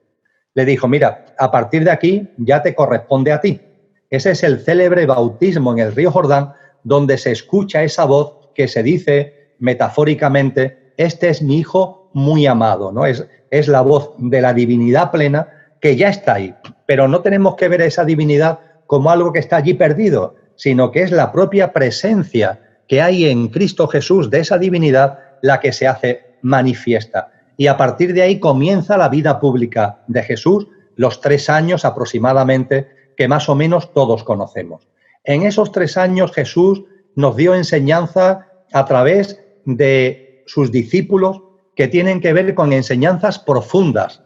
Le dijo, mira, a partir de aquí ya te corresponde a ti. Ese es el célebre bautismo en el río Jordán, donde se escucha esa voz que se dice metafóricamente, este es mi hijo muy amado, ¿no? Es la voz de la divinidad plena que ya está ahí, pero no tenemos que ver a esa divinidad como algo que está allí perdido, sino que es la propia presencia que hay en Cristo Jesús de esa divinidad la que se hace manifiesta. Y a partir de ahí comienza la vida pública de Jesús, los 3 años aproximadamente que más o menos todos conocemos. En esos 3 años Jesús nos dio enseñanza a través de sus discípulos que tienen que ver con enseñanzas profundas.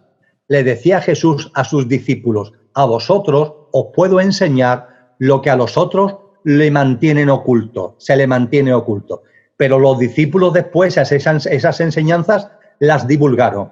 Le decía Jesús a sus discípulos, a vosotros os puedo enseñar lo que a los otros le mantienen oculto, se le mantiene oculto. Pero los discípulos después esas enseñanzas las divulgaron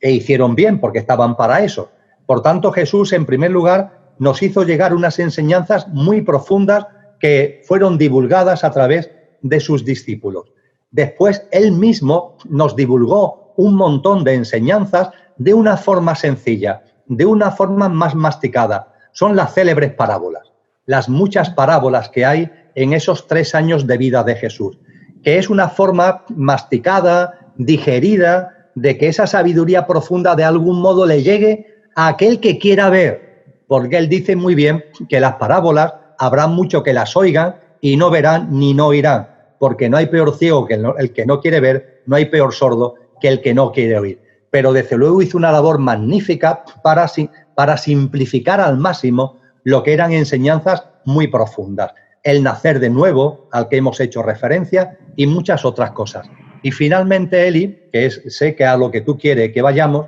e hicieron bien porque estaban para eso. Por tanto, Jesús, en primer lugar, nos hizo llegar unas enseñanzas muy profundas que fueron divulgadas a través de sus discípulos. Después, él mismo nos divulgó un montón de enseñanzas de una forma sencilla, de una forma más masticada. Son las célebres parábolas, las muchas parábolas que hay en esos 3 años de vida de Jesús, que es una forma masticada, digerida, de que esa sabiduría profunda de algún modo le llegue a aquel que quiera ver, porque él dice muy bien que las parábolas habrá mucho que las oigan y no verán ni no oirán, porque no hay peor ciego que el que no quiere ver, no hay peor sordo que el que no quiere oír. Pero desde luego hizo una labor magnífica para simplificar al máximo lo que eran enseñanzas muy profundas. El nacer de nuevo, al que hemos hecho referencia, y muchas otras cosas. Y finalmente, Eli, que sé que a lo que tú quieres que vayamos,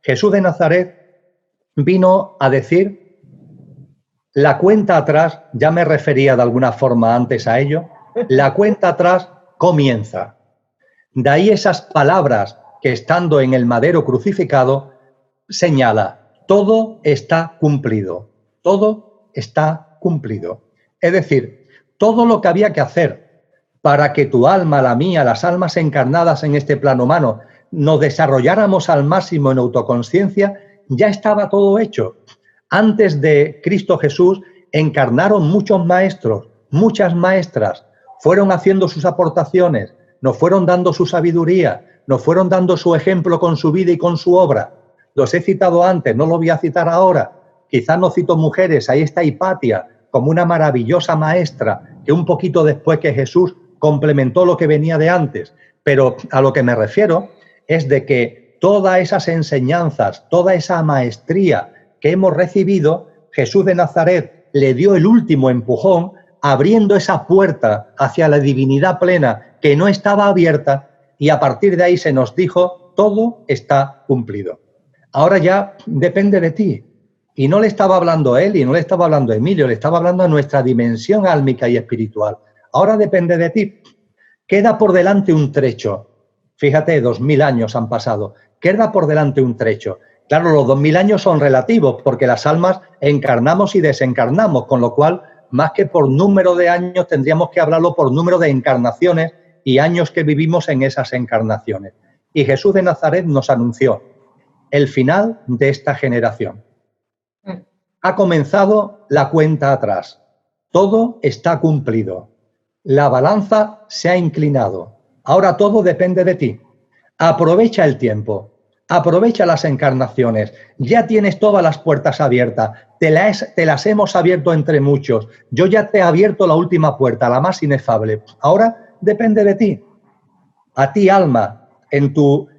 Jesús de Nazaret vino a decir la cuenta atrás, ya me refería de alguna forma antes a ello, la cuenta atrás comienza. De ahí esas palabras que estando en el madero crucificado señala, todo está cumplido, todo está cumplido. Es decir, todo lo que había que hacer para que tu alma, la mía, las almas encarnadas en este plano humano, nos desarrolláramos al máximo en autoconsciencia, ya estaba todo hecho. Antes de Cristo Jesús encarnaron muchos maestros, muchas maestras, fueron haciendo sus aportaciones, nos fueron dando su sabiduría, nos fueron dando su ejemplo con su vida y con su obra. Los he citado antes, no los voy a citar ahora. Quizás no cito mujeres, ahí está Hipatia, como una maravillosa maestra que un poquito después que Jesús complementó lo que venía de antes. Pero a lo que me refiero es de que todas esas enseñanzas, toda esa maestría que hemos recibido, Jesús de Nazaret le dio el último empujón, abriendo esa puerta hacia la divinidad plena que no estaba abierta, y a partir de ahí se nos dijo, todo está cumplido. Ahora ya depende de ti. Y no le estaba hablando a él y no le estaba hablando a Emilio, le estaba hablando a nuestra dimensión álmica y espiritual. Ahora depende de ti. Queda por delante un trecho. Fíjate, 2000 años han pasado. Queda por delante un trecho. Claro, los 2000 años son relativos porque las almas encarnamos y desencarnamos, con lo cual, más que por número de años, tendríamos que hablarlo por número de encarnaciones y años que vivimos en esas encarnaciones. Y Jesús de Nazaret nos anunció el final de esta generación. Ha comenzado la cuenta atrás. Todo está cumplido. La balanza se ha inclinado. Ahora todo depende de ti. Aprovecha el tiempo. Aprovecha las encarnaciones. Ya tienes todas las puertas abiertas. Te las hemos abierto entre muchos. Yo ya te he abierto la última puerta, la más inefable. Ahora depende de ti. A ti, alma,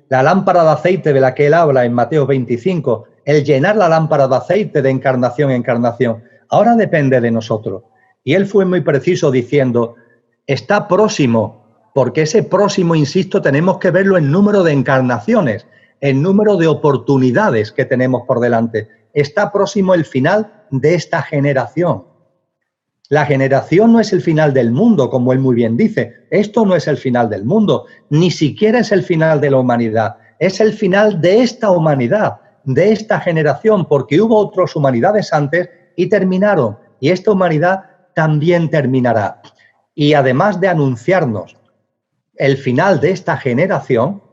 la lámpara de aceite de la que él habla en Mateo 25, el llenar la lámpara de aceite de encarnación en encarnación, ahora depende de nosotros. Y él fue muy preciso diciendo, está próximo, porque ese próximo, insisto, tenemos que verlo en número de encarnaciones, en número de oportunidades que tenemos por delante. Está próximo el final de esta generación. La generación no es el final del mundo, como él muy bien dice. Esto no es el final del mundo, ni siquiera es el final de la humanidad. Es el final de esta humanidad, de esta generación, porque hubo otras humanidades antes y terminaron. Y esta humanidad también terminará. Y además de anunciarnos el final de esta generación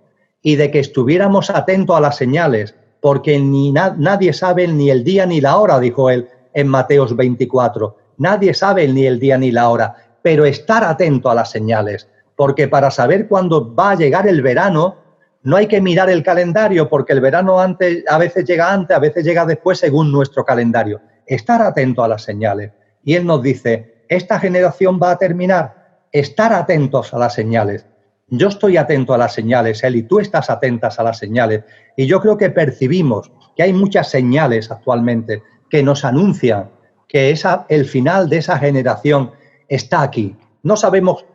y de que estuviéramos atentos a las señales, porque nadie sabe ni el día ni la hora, dijo él en Mateos 24. Nadie sabe ni el día ni la hora, pero estar atento a las señales, porque para saber cuándo va a llegar el verano, no hay que mirar el calendario, porque el verano a veces llega antes, a veces llega después, según nuestro calendario. Estar atento a las señales. Y él nos dice, esta generación va a terminar. Estar atentos a las señales. Yo estoy atento a las señales, él, y tú estás atentas a las señales. Y yo creo que percibimos que hay muchas señales actualmente que nos anuncian que el final de esa generación está aquí. No sabemos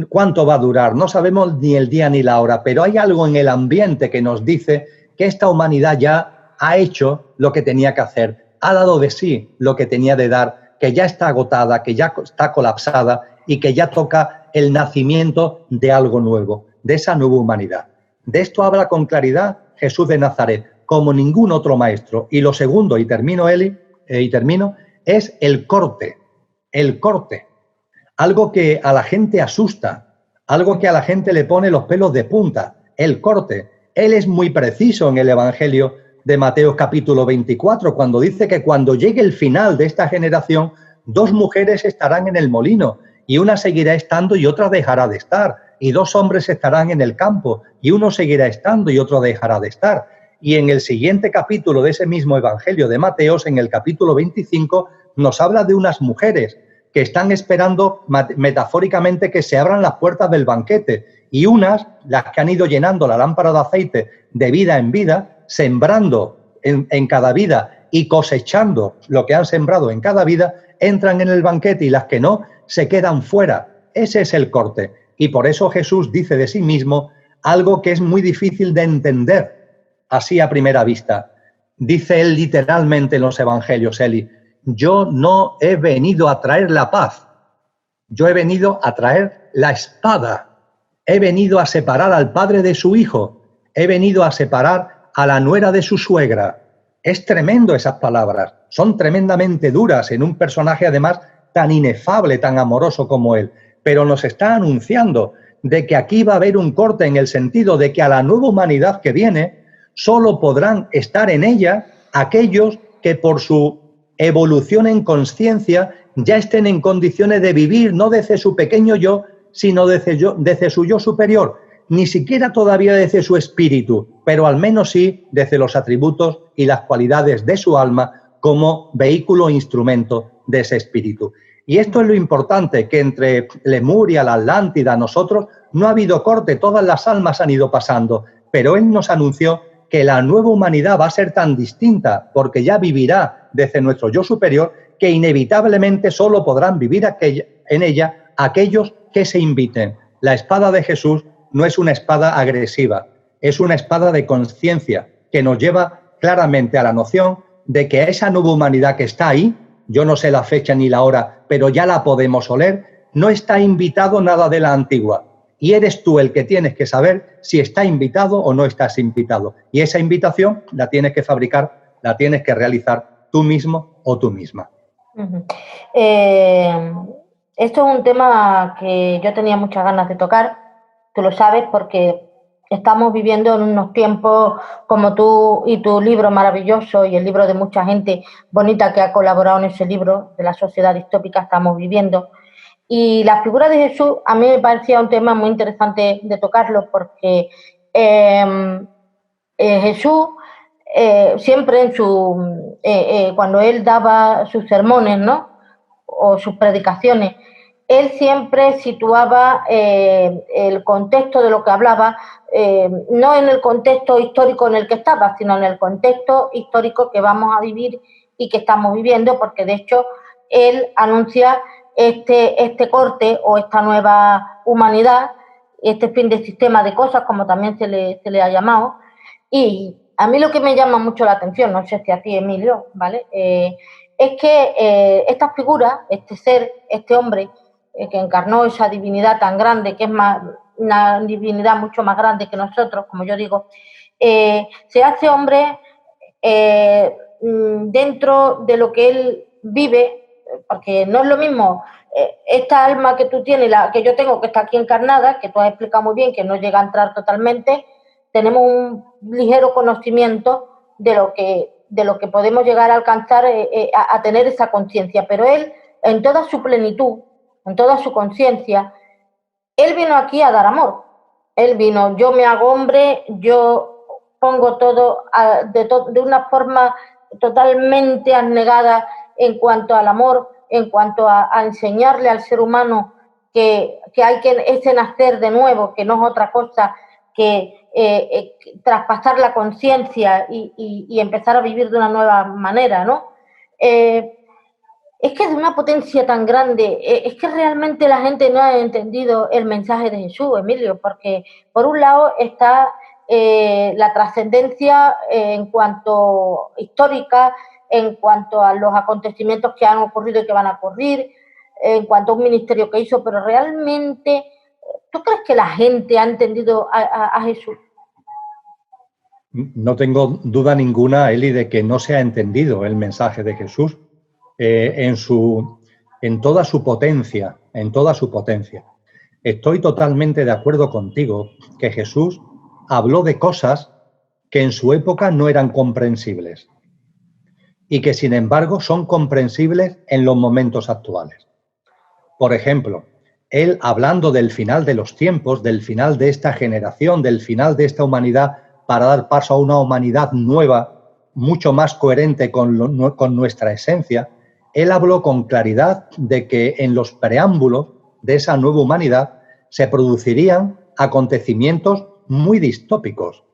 cuánto va a durar, no sabemos ni el día ni la hora, pero hay algo en el ambiente que nos dice que esta humanidad ya ha hecho lo que tenía que hacer, ha dado de sí lo que tenía de dar, que ya está agotada, que ya está colapsada y que ya toca el nacimiento de algo nuevo, de esa nueva humanidad. De esto habla con claridad Jesús de Nazaret, como ningún otro maestro. Y lo segundo, y termino, Eli, es el corte. El corte. Algo que a la gente asusta, algo que a la gente le pone los pelos de punta, el corte. Él es muy preciso en el Evangelio de Mateo capítulo 24, cuando dice que cuando llegue el final de esta generación, 2 mujeres estarán en el molino, y una seguirá estando y otra dejará de estar, y 2 hombres estarán en el campo, y uno seguirá estando y otro dejará de estar. Y en el siguiente capítulo de ese mismo Evangelio de Mateos, en el capítulo 25, nos habla de unas mujeres que están esperando metafóricamente que se abran las puertas del banquete, y unas, las que han ido llenando la lámpara de aceite de vida en vida, sembrando en cada vida y cosechando lo que han sembrado en cada vida, entran en el banquete, y las que no se quedan fuera. Ese es el corte. Y por eso Jesús dice de sí mismo algo que es muy difícil de entender así a primera vista. Dice él literalmente en los evangelios, Eli, yo no he venido a traer la paz, yo he venido a traer la espada. He venido a separar al padre de su hijo, he venido a separar a la nuera de su suegra. Es tremendo esas palabras, son tremendamente duras en un personaje además tan inefable, tan amoroso como él, pero nos está anunciando de que aquí va a haber un corte en el sentido de que a la nueva humanidad que viene solo podrán estar en ella aquellos que por su evolución en conciencia ya estén en condiciones de vivir no desde su pequeño yo, sino desde su yo superior, ni siquiera todavía desde su espíritu, pero al menos sí desde los atributos y las cualidades de su alma como vehículo e instrumento de ese espíritu. Y esto es lo importante, que entre Lemuria, la Atlántida, nosotros, no ha habido corte, todas las almas han ido pasando, pero él nos anunció que la nueva humanidad va a ser tan distinta, porque ya vivirá desde nuestro yo superior, que inevitablemente solo podrán vivir en ella aquellos que se inviten. La espada de Jesús no es una espada agresiva, es una espada de conciencia que nos lleva claramente a la noción de que esa nueva humanidad que está ahí, yo no sé la fecha ni la hora, pero ya la podemos oler, no está invitado nada de la antigua. Y eres tú el que tienes que saber si está invitado o no estás invitado. Y esa invitación la tienes que fabricar, la tienes que realizar tú mismo o tú misma. Esto es un tema que yo tenía muchas ganas de tocar, tú lo sabes, porque estamos viviendo en unos tiempos como tú y tu libro maravilloso y el libro de mucha gente bonita que ha colaborado en ese libro de la sociedad distópica estamos viviendo. Y la figura de Jesús a mí me parecía un tema muy interesante de tocarlo porque Jesús siempre en cuando él daba sus sermones, ¿no? O sus predicaciones, él siempre situaba el contexto de lo que hablaba, no en el contexto histórico en el que estaba, sino en el contexto histórico que vamos a vivir y que estamos viviendo, porque de hecho él anuncia este corte o esta nueva humanidad, este fin de sistema de cosas, como también se le ha llamado. Y a mí lo que me llama mucho la atención, no sé si a ti, Emilio, ¿vale? Es que esta figura, este ser, este hombre que encarnó esa divinidad tan grande, que es una divinidad mucho más grande que nosotros, como yo digo, se hace hombre dentro de lo que él vive, porque no es lo mismo esta alma que tú tienes, la que yo tengo, que está aquí encarnada, que tú has explicado muy bien, que no llega a entrar totalmente, tenemos un ligero conocimiento de lo que podemos llegar a alcanzar, a tener esa conciencia, pero él, en toda su plenitud, en toda su conciencia, él vino aquí a dar amor. Él vino, yo me hago hombre, yo pongo todo de una forma totalmente abnegada en cuanto al amor, en cuanto a enseñarle al ser humano que hay que ese nacer de nuevo, que no es otra cosa que traspasar la conciencia y empezar a vivir de una nueva manera, ¿no? Es que es de una potencia tan grande, es que realmente la gente no ha entendido el mensaje de Jesús, Emilio, porque por un lado está la trascendencia en cuanto histórica, en cuanto a los acontecimientos que han ocurrido y que van a ocurrir, en cuanto a un ministerio que hizo, pero realmente, ¿tú crees que la gente ha entendido a Jesús? No tengo duda ninguna, Eli, de que no se ha entendido el mensaje de Jesús en toda su potencia, en toda su potencia. Estoy totalmente de acuerdo contigo que Jesús habló de cosas que en su época no eran comprensibles y que, sin embargo, son comprensibles en los momentos actuales. Por ejemplo, él, hablando del final de los tiempos, del final de esta generación, del final de esta humanidad, para dar paso a una humanidad nueva, mucho más coherente con nuestra esencia, él habló con claridad de que en los preámbulos de esa nueva humanidad se producirían acontecimientos muy distópicos,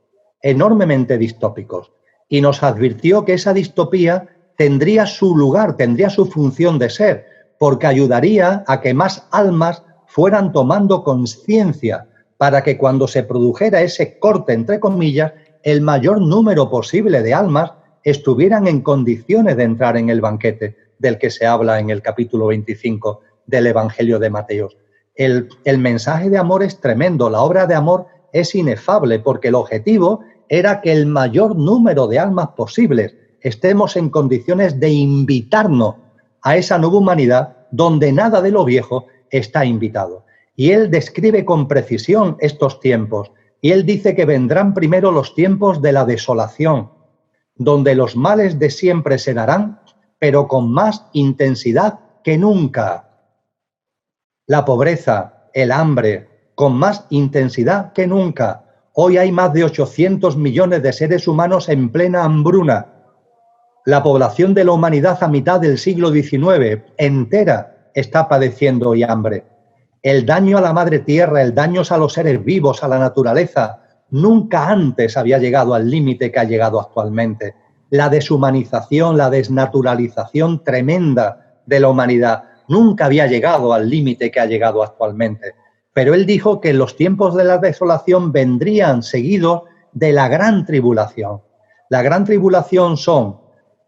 enormemente distópicos, y nos advirtió que esa distopía tendría su lugar, tendría su función de ser, porque ayudaría a que más almas fueran tomando conciencia para que cuando se produjera ese corte, entre comillas, el mayor número posible de almas estuvieran en condiciones de entrar en el banquete del que se habla en el capítulo 25 del Evangelio de Mateo. El mensaje de amor es tremendo, la obra de amor es inefable, porque el objetivo era que el mayor número de almas posibles estemos en condiciones de invitarnos a esa nueva humanidad donde nada de lo viejo está invitado. Y él describe con precisión estos tiempos, y él dice que vendrán primero los tiempos de la desolación, donde los males de siempre se darán, pero con más intensidad que nunca. La pobreza, el hambre, con más intensidad que nunca. Hoy hay más de 800 millones de seres humanos en plena hambruna. La población de la humanidad a mitad del siglo XIX entera está padeciendo hoy hambre. El daño a la madre tierra, el daño a los seres vivos, a la naturaleza, nunca antes había llegado al límite que ha llegado actualmente. La deshumanización, la desnaturalización tremenda de la humanidad nunca había llegado al límite que ha llegado actualmente. Pero él dijo que los tiempos de la desolación vendrían seguidos de la gran tribulación. La gran tribulación son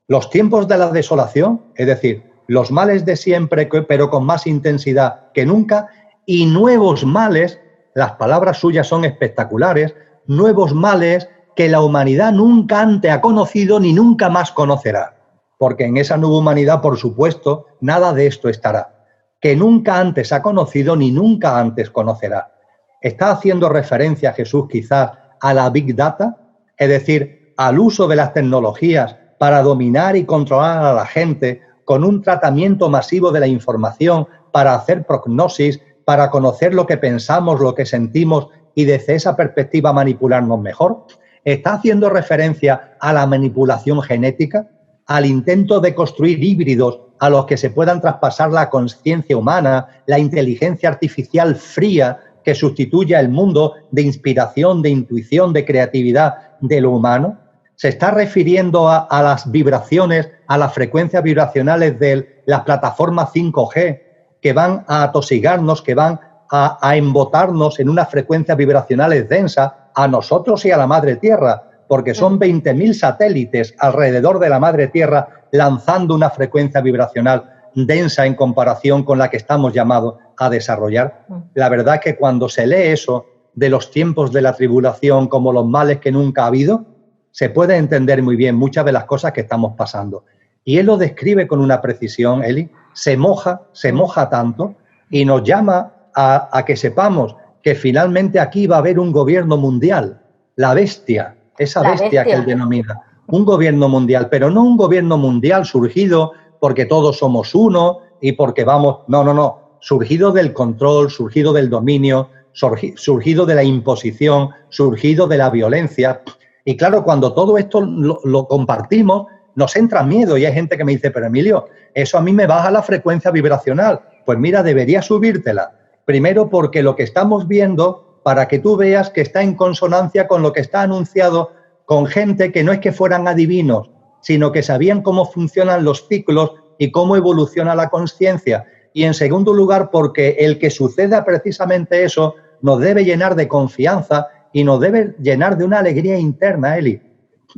los tiempos de la desolación, es decir, los males de siempre, pero con más intensidad que nunca, y nuevos males, las palabras suyas son espectaculares, nuevos males que la humanidad nunca antes ha conocido ni nunca más conocerá. Porque en esa nueva humanidad, por supuesto, nada de esto estará. Que nunca antes ha conocido ni nunca antes conocerá. Está haciendo referencia Jesús quizás a la Big Data, es decir, al uso de las tecnologías para dominar y controlar a la gente con un tratamiento masivo de la información para hacer prognosis, para conocer lo que pensamos, lo que sentimos y desde esa perspectiva manipularnos mejor. Está haciendo referencia a la manipulación genética, al intento de construir híbridos a los que se puedan traspasar la conciencia humana, la inteligencia artificial fría que sustituya el mundo de inspiración, de intuición, de creatividad de lo humano. Se está refiriendo a las vibraciones, a las frecuencias vibracionales de las plataformas 5G que van a atosigarnos, que van a embotarnos en unas frecuencias vibracionales densas a nosotros y a la Madre Tierra, porque son 20.000 satélites alrededor de la Madre Tierra lanzando una frecuencia vibracional densa en comparación con la que estamos llamados a desarrollar. La verdad es que cuando se lee eso de los tiempos de la tribulación como los males que nunca ha habido, se puede entender muy bien muchas de las cosas que estamos pasando. Y él lo describe con una precisión, Eli, se moja tanto y nos llama a que sepamos que finalmente aquí va a haber un gobierno mundial, la bestia, esa bestia que él denomina, un gobierno mundial, pero no un gobierno mundial surgido porque todos somos uno y porque vamos, no, surgido del control, surgido del dominio, surgido de la imposición, surgido de la violencia. Y claro, cuando todo esto lo compartimos, nos entra miedo y hay gente que me dice, pero Emilio, eso a mí me baja la frecuencia vibracional. Pues mira, debería subírtela. Primero porque lo que estamos viendo, para que tú veas que está en consonancia con lo que está anunciado con gente que no es que fueran adivinos, sino que sabían cómo funcionan los ciclos y cómo evoluciona la conciencia. Y en segundo lugar, porque el que suceda precisamente eso nos debe llenar de confianza y nos debe llenar de una alegría interna, Eli.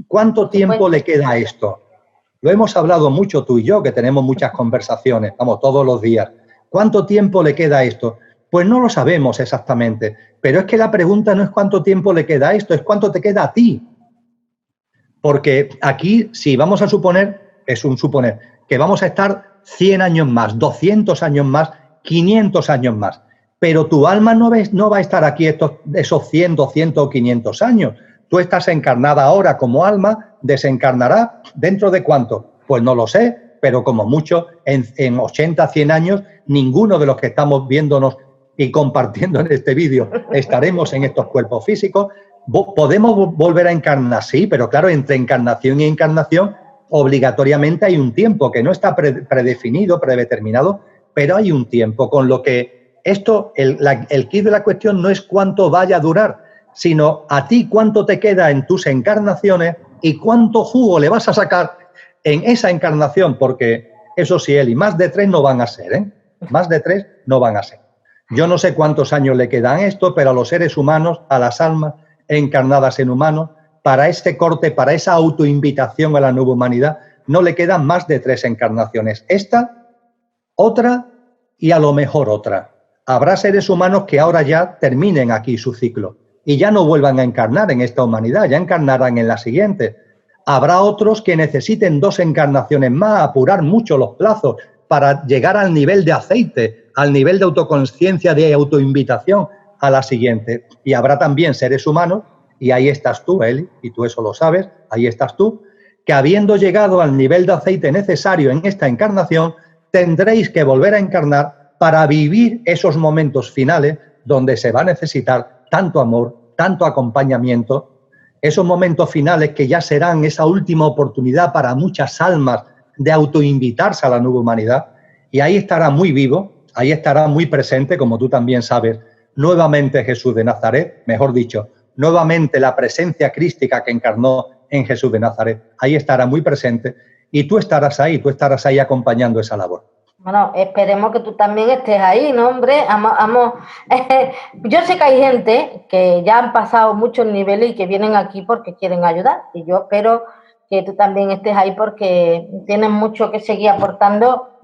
¿Cuánto tiempo le queda a esto? Lo hemos hablado mucho tú y yo, que tenemos muchas conversaciones, vamos, todos los días. ¿Cuánto tiempo le queda a esto? Pues no lo sabemos exactamente, pero es que la pregunta no es cuánto tiempo le queda a esto, es cuánto te queda a ti. Porque aquí, si vamos a suponer, es un suponer, que vamos a estar 100 años más, 200 años más, 500 años más, pero tu alma no va a estar aquí esos 100, 200 o 500 años. Tú estás encarnada ahora como alma, desencarnará ¿dentro de cuánto? Pues no lo sé, pero como mucho, en 80, 100 años, ninguno de los que estamos viéndonos y compartiendo en este vídeo estaremos en estos cuerpos físicos. ¿Podemos volver a encarnar? Sí, pero claro, entre encarnación y encarnación obligatoriamente hay un tiempo que no está predefinido, predeterminado, pero hay un tiempo, con lo que esto, el quid de la cuestión no es cuánto vaya a durar, sino a ti cuánto te queda en tus encarnaciones y cuánto jugo le vas a sacar en esa encarnación, porque eso sí, Eli, más de 3 no van a ser, ¿eh? Más de 3 no van a ser. Yo no sé cuántos años le quedan esto, pero a los seres humanos, a las almas encarnadas en humanos, para este corte, para esa autoinvitación a la nueva humanidad, no le quedan más de 3 encarnaciones. Esta, otra y a lo mejor otra. Habrá seres humanos que ahora ya terminen aquí su ciclo y ya no vuelvan a encarnar en esta humanidad, ya encarnarán en la siguiente. Habrá otros que necesiten 2 encarnaciones más, apurar mucho los plazos para llegar al nivel de aceite, al nivel de autoconsciencia, de autoinvitación a la siguiente. Y habrá también seres humanos, y ahí estás tú, Eli, y tú eso lo sabes, ahí estás tú, que habiendo llegado al nivel de aceite necesario en esta encarnación, tendréis que volver a encarnar para vivir esos momentos finales donde se va a necesitar tanto amor, tanto acompañamiento, esos momentos finales que ya serán esa última oportunidad para muchas almas de autoinvitarse a la nueva humanidad. Y ahí estará muy vivo, ahí estará muy presente, como tú también sabes, nuevamente Jesús de Nazaret, mejor dicho, nuevamente la presencia crística que encarnó en Jesús de Nazaret. Ahí estará muy presente y tú estarás ahí acompañando esa labor. Bueno, esperemos que tú también estés ahí, ¿no, hombre? Yo sé que hay gente que ya han pasado muchos niveles y que vienen aquí porque quieren ayudar. Y yo espero que tú también estés ahí porque tienes mucho que seguir aportando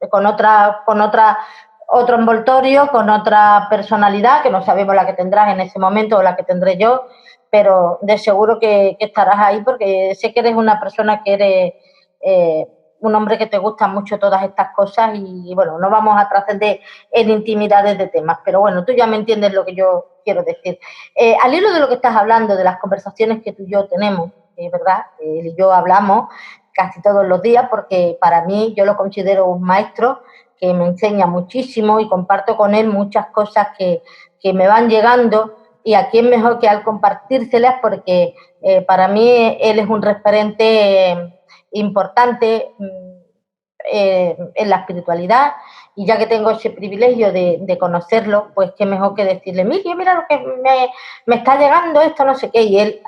con otro envoltorio, con otra personalidad, que no sabemos la que tendrás en ese momento o la que tendré yo, pero de seguro que estarás ahí porque sé que eres una persona que eres... un hombre que te gustan mucho todas estas cosas y, bueno, no vamos a trascender en intimidades de temas, pero bueno, tú ya me entiendes lo que yo quiero decir. Al hilo de lo que estás hablando, de las conversaciones que tú y yo tenemos, ¿verdad? Él y yo hablamos casi todos los días porque para mí yo lo considero un maestro que me enseña muchísimo y comparto con él muchas cosas que me van llegando y a quién mejor que al compartírselas porque para mí él es un referente importante en la espiritualidad y ya que tengo ese privilegio de conocerlo, pues qué mejor que decirle, mira lo que me está llegando esto, no sé qué, y él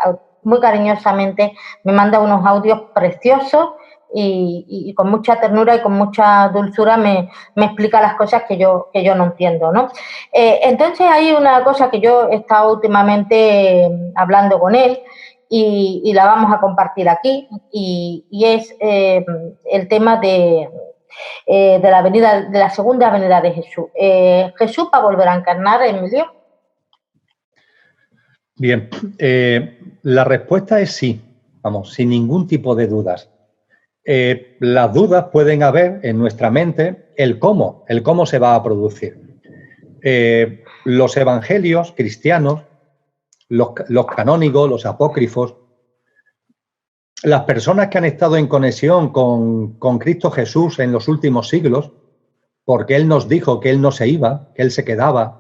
muy cariñosamente me manda unos audios preciosos y con mucha ternura y con mucha dulzura me explica las cosas que yo no entiendo, ¿no? Entonces hay una cosa que yo he estado últimamente hablando con él y la vamos a compartir aquí y es el tema de la segunda venida de Jesús. ¿Jesús va a volver a encarnar, Emilio? Bien, la respuesta es sí, vamos, sin ningún tipo de dudas. Las dudas pueden haber en nuestra mente el cómo se va a producir. Los evangelios cristianos, los canónigos, los apócrifos, las personas que han estado en conexión con Cristo Jesús en los últimos siglos, porque Él nos dijo que Él no se iba, que Él se quedaba.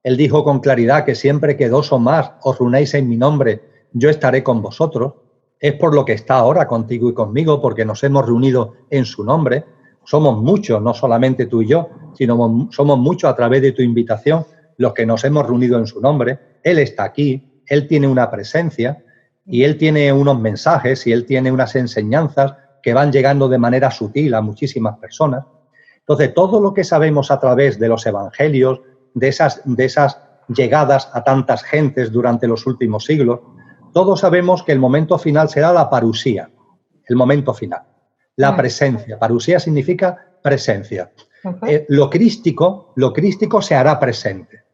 Él dijo con claridad que siempre que 2 o más os reunáis en mi nombre, yo estaré con vosotros. Es por lo que está ahora contigo y conmigo, porque nos hemos reunido en su nombre. Somos muchos, no solamente tú y yo, sino somos muchos a través de tu invitación, los que nos hemos reunido en su nombre. Él está aquí, Él tiene una presencia y Él tiene unos mensajes y Él tiene unas enseñanzas que van llegando de manera sutil a muchísimas personas. Entonces, todo lo que sabemos a través de los evangelios, de esas llegadas a tantas gentes durante los últimos siglos, todos sabemos que el momento final será la parusía, el momento final, la presencia. Parusía significa presencia. Lo crístico se hará presente.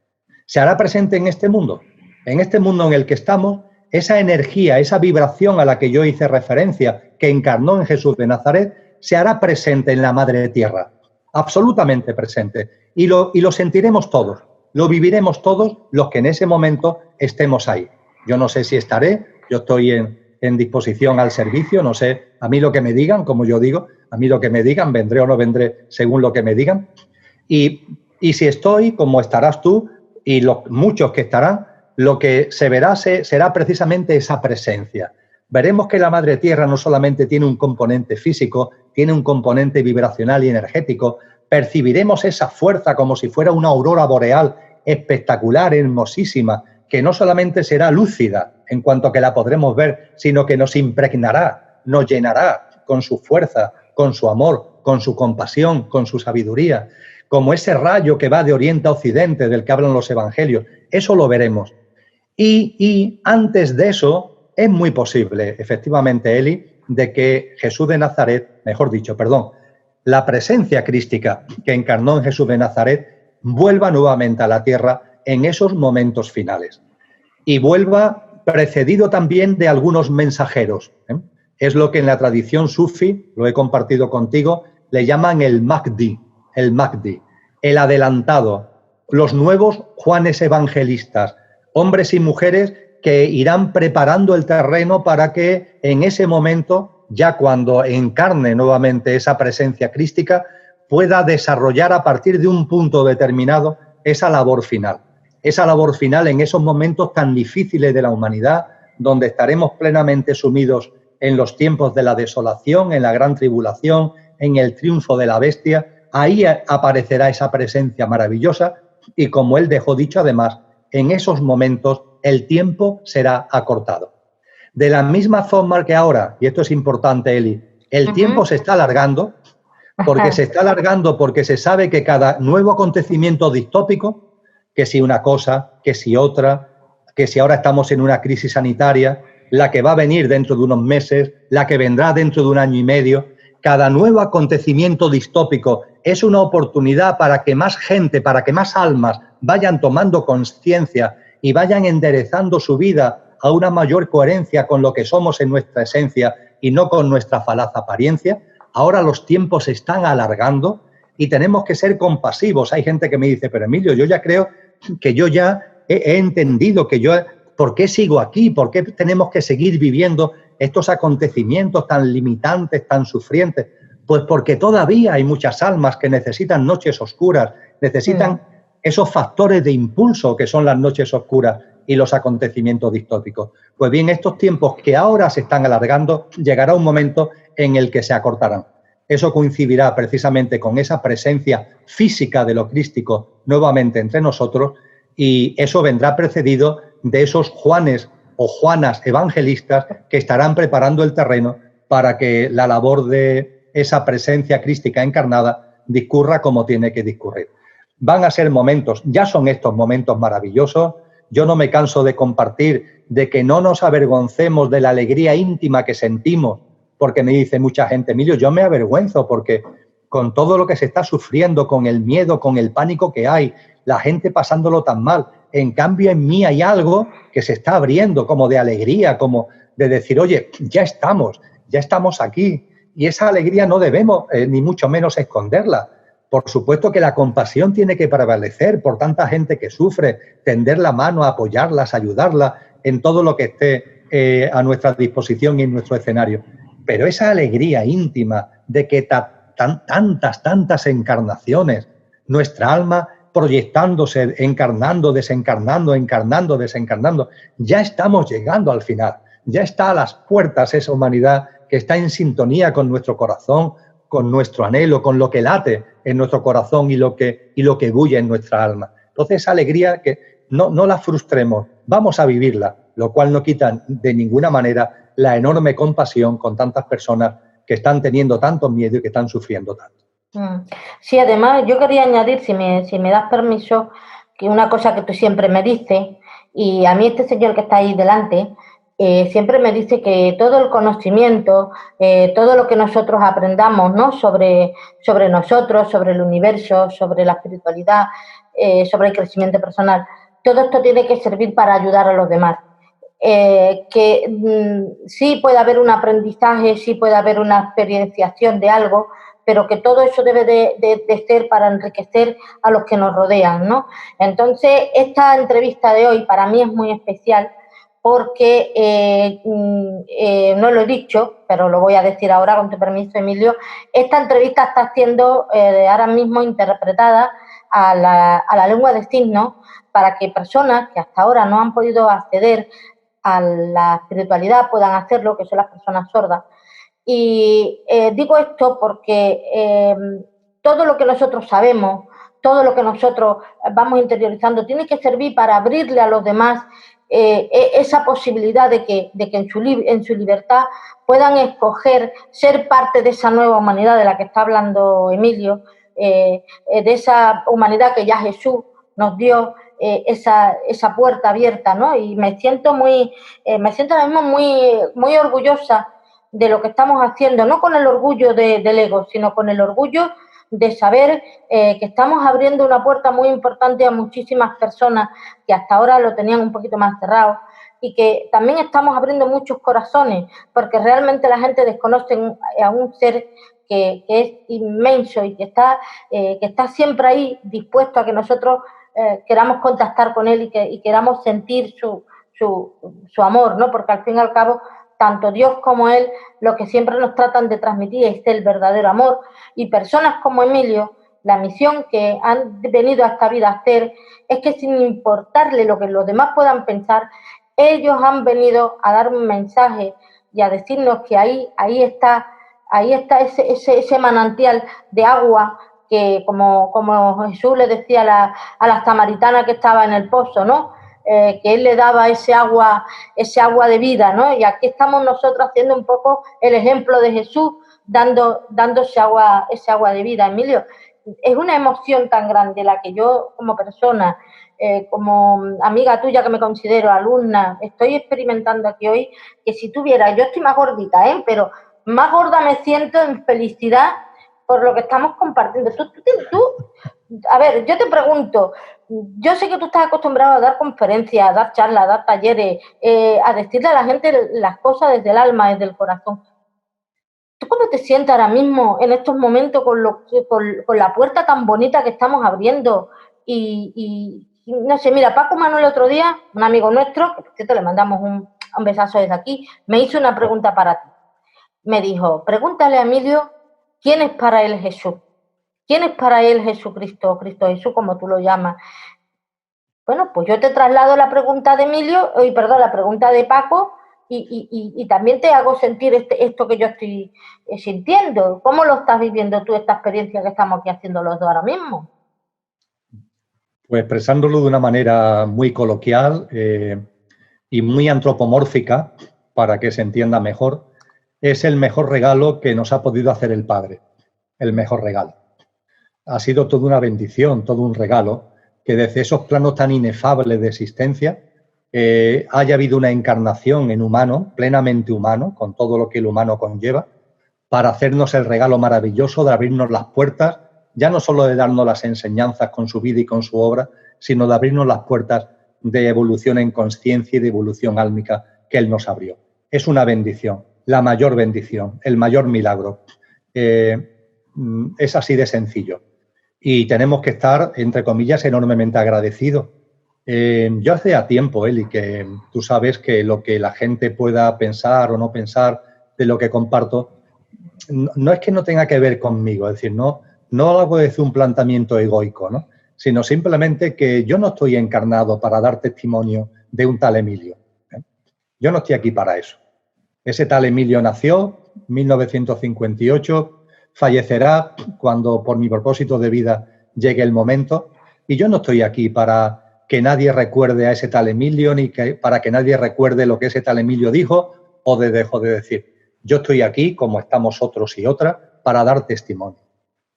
Se hará presente en este mundo en el que estamos, esa energía, esa vibración a la que yo hice referencia, que encarnó en Jesús de Nazaret, se hará presente en la Madre Tierra, absolutamente presente. Y lo sentiremos todos, lo viviremos todos los que en ese momento estemos ahí. Yo no sé si estaré, yo estoy en disposición al servicio, no sé, a mí lo que me digan, como yo digo, a mí lo que me digan, vendré o no vendré según lo que me digan. Y si estoy, como estarás tú y los muchos que estarán, lo que se verá será precisamente esa presencia. Veremos que la Madre Tierra no solamente tiene un componente físico, tiene un componente vibracional y energético. Percibiremos esa fuerza como si fuera una aurora boreal espectacular, hermosísima, que no solamente será lúcida en cuanto a que la podremos ver, sino que nos impregnará, nos llenará con su fuerza, con su amor, con su compasión, con su sabiduría, como ese rayo que va de oriente a occidente del que hablan los evangelios. Eso lo veremos. Y antes de eso, es muy posible, efectivamente, Eli, de que Jesús de Nazaret, mejor dicho, la presencia crística que encarnó en Jesús de Nazaret vuelva nuevamente a la tierra en esos momentos finales. Y vuelva precedido también de algunos mensajeros. Es lo que en la tradición sufi, lo he compartido contigo, le llaman el Mahdi, el adelantado, los nuevos Juanes evangelistas, hombres y mujeres que irán preparando el terreno para que en ese momento, ya cuando encarne nuevamente esa presencia crística, pueda desarrollar a partir de un punto determinado esa labor final en esos momentos tan difíciles de la humanidad, donde estaremos plenamente sumidos en los tiempos de la desolación, en la gran tribulación, en el triunfo de la bestia. Ahí aparecerá esa presencia maravillosa y, como él dejó dicho además, en esos momentos el tiempo será acortado. De la misma forma que ahora, y esto es importante, Eli, el tiempo se está alargando, porque se está alargando porque se sabe que cada nuevo acontecimiento distópico, que si una cosa, que si otra, que si ahora estamos en una crisis sanitaria, la que va a venir dentro de unos meses, la que vendrá dentro de un año y medio, cada nuevo acontecimiento distópico es una oportunidad para que más gente, para que más almas vayan tomando conciencia y vayan enderezando su vida a una mayor coherencia con lo que somos en nuestra esencia y no con nuestra falaz apariencia. Ahora los tiempos se están alargando y tenemos que ser compasivos. Hay gente que me dice, pero Emilio, yo ya creo que yo ya he entendido que yo, ¿por qué sigo aquí? ¿Por qué tenemos que seguir viviendo estos acontecimientos tan limitantes, tan sufrientes? Pues porque todavía hay muchas almas que necesitan noches oscuras, necesitan esos factores de impulso que son las noches oscuras y los acontecimientos distópicos. Pues bien, estos tiempos que ahora se están alargando, llegará un momento en el que se acortarán. Eso coincidirá precisamente con esa presencia física de lo crístico nuevamente entre nosotros, y eso vendrá precedido de esos Juanes o Juanas evangelistas que estarán preparando el terreno para que la labor de esa presencia crística encarnada discurra como tiene que discurrir. Van a ser momentos, ya son estos momentos maravillosos. Yo no me canso de compartir de que no nos avergoncemos de la alegría íntima que sentimos, porque me dice mucha gente, Emilio, yo me avergüenzo porque con todo lo que se está sufriendo, con el miedo, con el pánico que hay, la gente pasándolo tan mal, en cambio en mí hay algo que se está abriendo como de alegría, como de decir, oye, ya estamos aquí, y esa alegría no debemos ni mucho menos esconderla. Por supuesto que la compasión tiene que prevalecer por tanta gente que sufre, tender la mano, apoyarlas, ayudarlas en todo lo que esté a nuestra disposición y en nuestro escenario. Pero esa alegría íntima de que tantas encarnaciones, nuestra alma proyectándose, encarnando, desencarnando, encarnando, desencarnando, ya estamos llegando al final, ya está a las puertas esa humanidad que está en sintonía con nuestro corazón, con nuestro anhelo, con lo que late en nuestro corazón y lo que bulle en nuestra alma. Entonces, esa alegría que no la frustremos, vamos a vivirla, lo cual no quita de ninguna manera la enorme compasión con tantas personas que están teniendo tanto miedo y que están sufriendo tanto. Sí, además, yo quería añadir, si me das permiso, que una cosa que tú siempre me dices, y a mí este señor que está ahí delante, siempre me dice que todo el conocimiento, todo lo que nosotros aprendamos, ¿no?, sobre nosotros, sobre el universo, sobre la espiritualidad, sobre el crecimiento personal, todo esto tiene que servir para ayudar a los demás. Sí puede haber un aprendizaje, sí puede haber una experienciación de algo, pero que todo eso debe de ser para enriquecer a los que nos rodean, ¿no? Entonces, esta entrevista de hoy para mí es muy especial porque, no lo he dicho, pero lo voy a decir ahora con tu permiso, Emilio, esta entrevista está siendo ahora mismo interpretada a la lengua de signos para que personas que hasta ahora no han podido acceder a la espiritualidad puedan hacerlo, que son las personas sordas. Y digo esto porque todo lo que nosotros sabemos, todo lo que nosotros vamos interiorizando, tiene que servir para abrirle a los demás esa posibilidad de que en su libertad puedan escoger ser parte de esa nueva humanidad de la que está hablando Emilio, de esa humanidad que ya Jesús nos dio, esa puerta abierta, ¿no? Y me siento ahora mismo muy orgullosa de lo que estamos haciendo, no con el orgullo del ego, sino con el orgullo de saber que estamos abriendo una puerta muy importante a muchísimas personas que hasta ahora lo tenían un poquito más cerrado, y que también estamos abriendo muchos corazones, porque realmente la gente desconoce a un ser que es inmenso y que está siempre ahí dispuesto a que nosotros queramos contactar con él y queramos sentir su amor, ¿no? Porque al fin y al cabo tanto Dios como Él, lo que siempre nos tratan de transmitir es el verdadero amor. Y personas como Emilio, la misión que han venido a esta vida a hacer es que sin importarle lo que los demás puedan pensar, ellos han venido a dar un mensaje y a decirnos que ahí está ese manantial de agua que, como Jesús le decía a la samaritana que estaba en el pozo, ¿no? que Él le daba ese agua de vida, ¿no? Y aquí estamos nosotros haciendo un poco el ejemplo de Jesús, dando ese agua de vida. Emilio, es una emoción tan grande la que yo como persona, como amiga tuya que me considero alumna, estoy experimentando aquí hoy, que si tuviera, yo estoy más gordita, pero más gorda me siento en felicidad por lo que estamos compartiendo. A ver, yo te pregunto, yo sé que tú estás acostumbrado a dar conferencias, a dar charlas, a dar talleres, a decirle a la gente las cosas desde el alma, desde el corazón. ¿Tú cómo te sientes ahora mismo en estos momentos con la puerta tan bonita que estamos abriendo? Y no sé, mira, Paco Manuel el otro día, un amigo nuestro, que por cierto le mandamos un besazo desde aquí, me hizo una pregunta para ti. Me dijo, pregúntale a Emilio, ¿quién es para él Jesús? ¿Quién es para él Jesucristo, Cristo Jesús, como tú lo llamas? Bueno, pues yo te traslado la pregunta de Emilio, la pregunta de Paco, y también te hago sentir esto que yo estoy sintiendo. ¿Cómo lo estás viviendo tú, esta experiencia que estamos aquí haciendo los dos ahora mismo? Pues expresándolo de una manera muy coloquial y muy antropomórfica, para que se entienda mejor, es el mejor regalo que nos ha podido hacer el Padre, el mejor regalo. Ha sido toda una bendición, todo un regalo, que desde esos planos tan inefables de existencia haya habido una encarnación en humano, plenamente humano, con todo lo que el humano conlleva, para hacernos el regalo maravilloso de abrirnos las puertas, ya no solo de darnos las enseñanzas con su vida y con su obra, sino de abrirnos las puertas de evolución en conciencia y de evolución álmica que Él nos abrió. Es una bendición, la mayor bendición, el mayor milagro. Es así de sencillo. Y tenemos que estar, entre comillas, enormemente agradecidos. Yo hacía tiempo, Eli, que tú sabes que lo que la gente pueda pensar o no pensar de lo que comparto, no es que no tenga que ver conmigo, es decir, no lo hago desde un planteamiento egoico, ¿no? Sino simplemente que yo no estoy encarnado para dar testimonio de un tal Emilio. Yo no estoy aquí para eso. Ese tal Emilio nació en 1958, fallecerá cuando por mi propósito de vida llegue el momento, y yo no estoy aquí para que nadie recuerde a ese tal Emilio ni para que nadie recuerde lo que ese tal Emilio dijo o dejó de decir. Yo estoy aquí, como estamos otros y otras, para dar testimonio.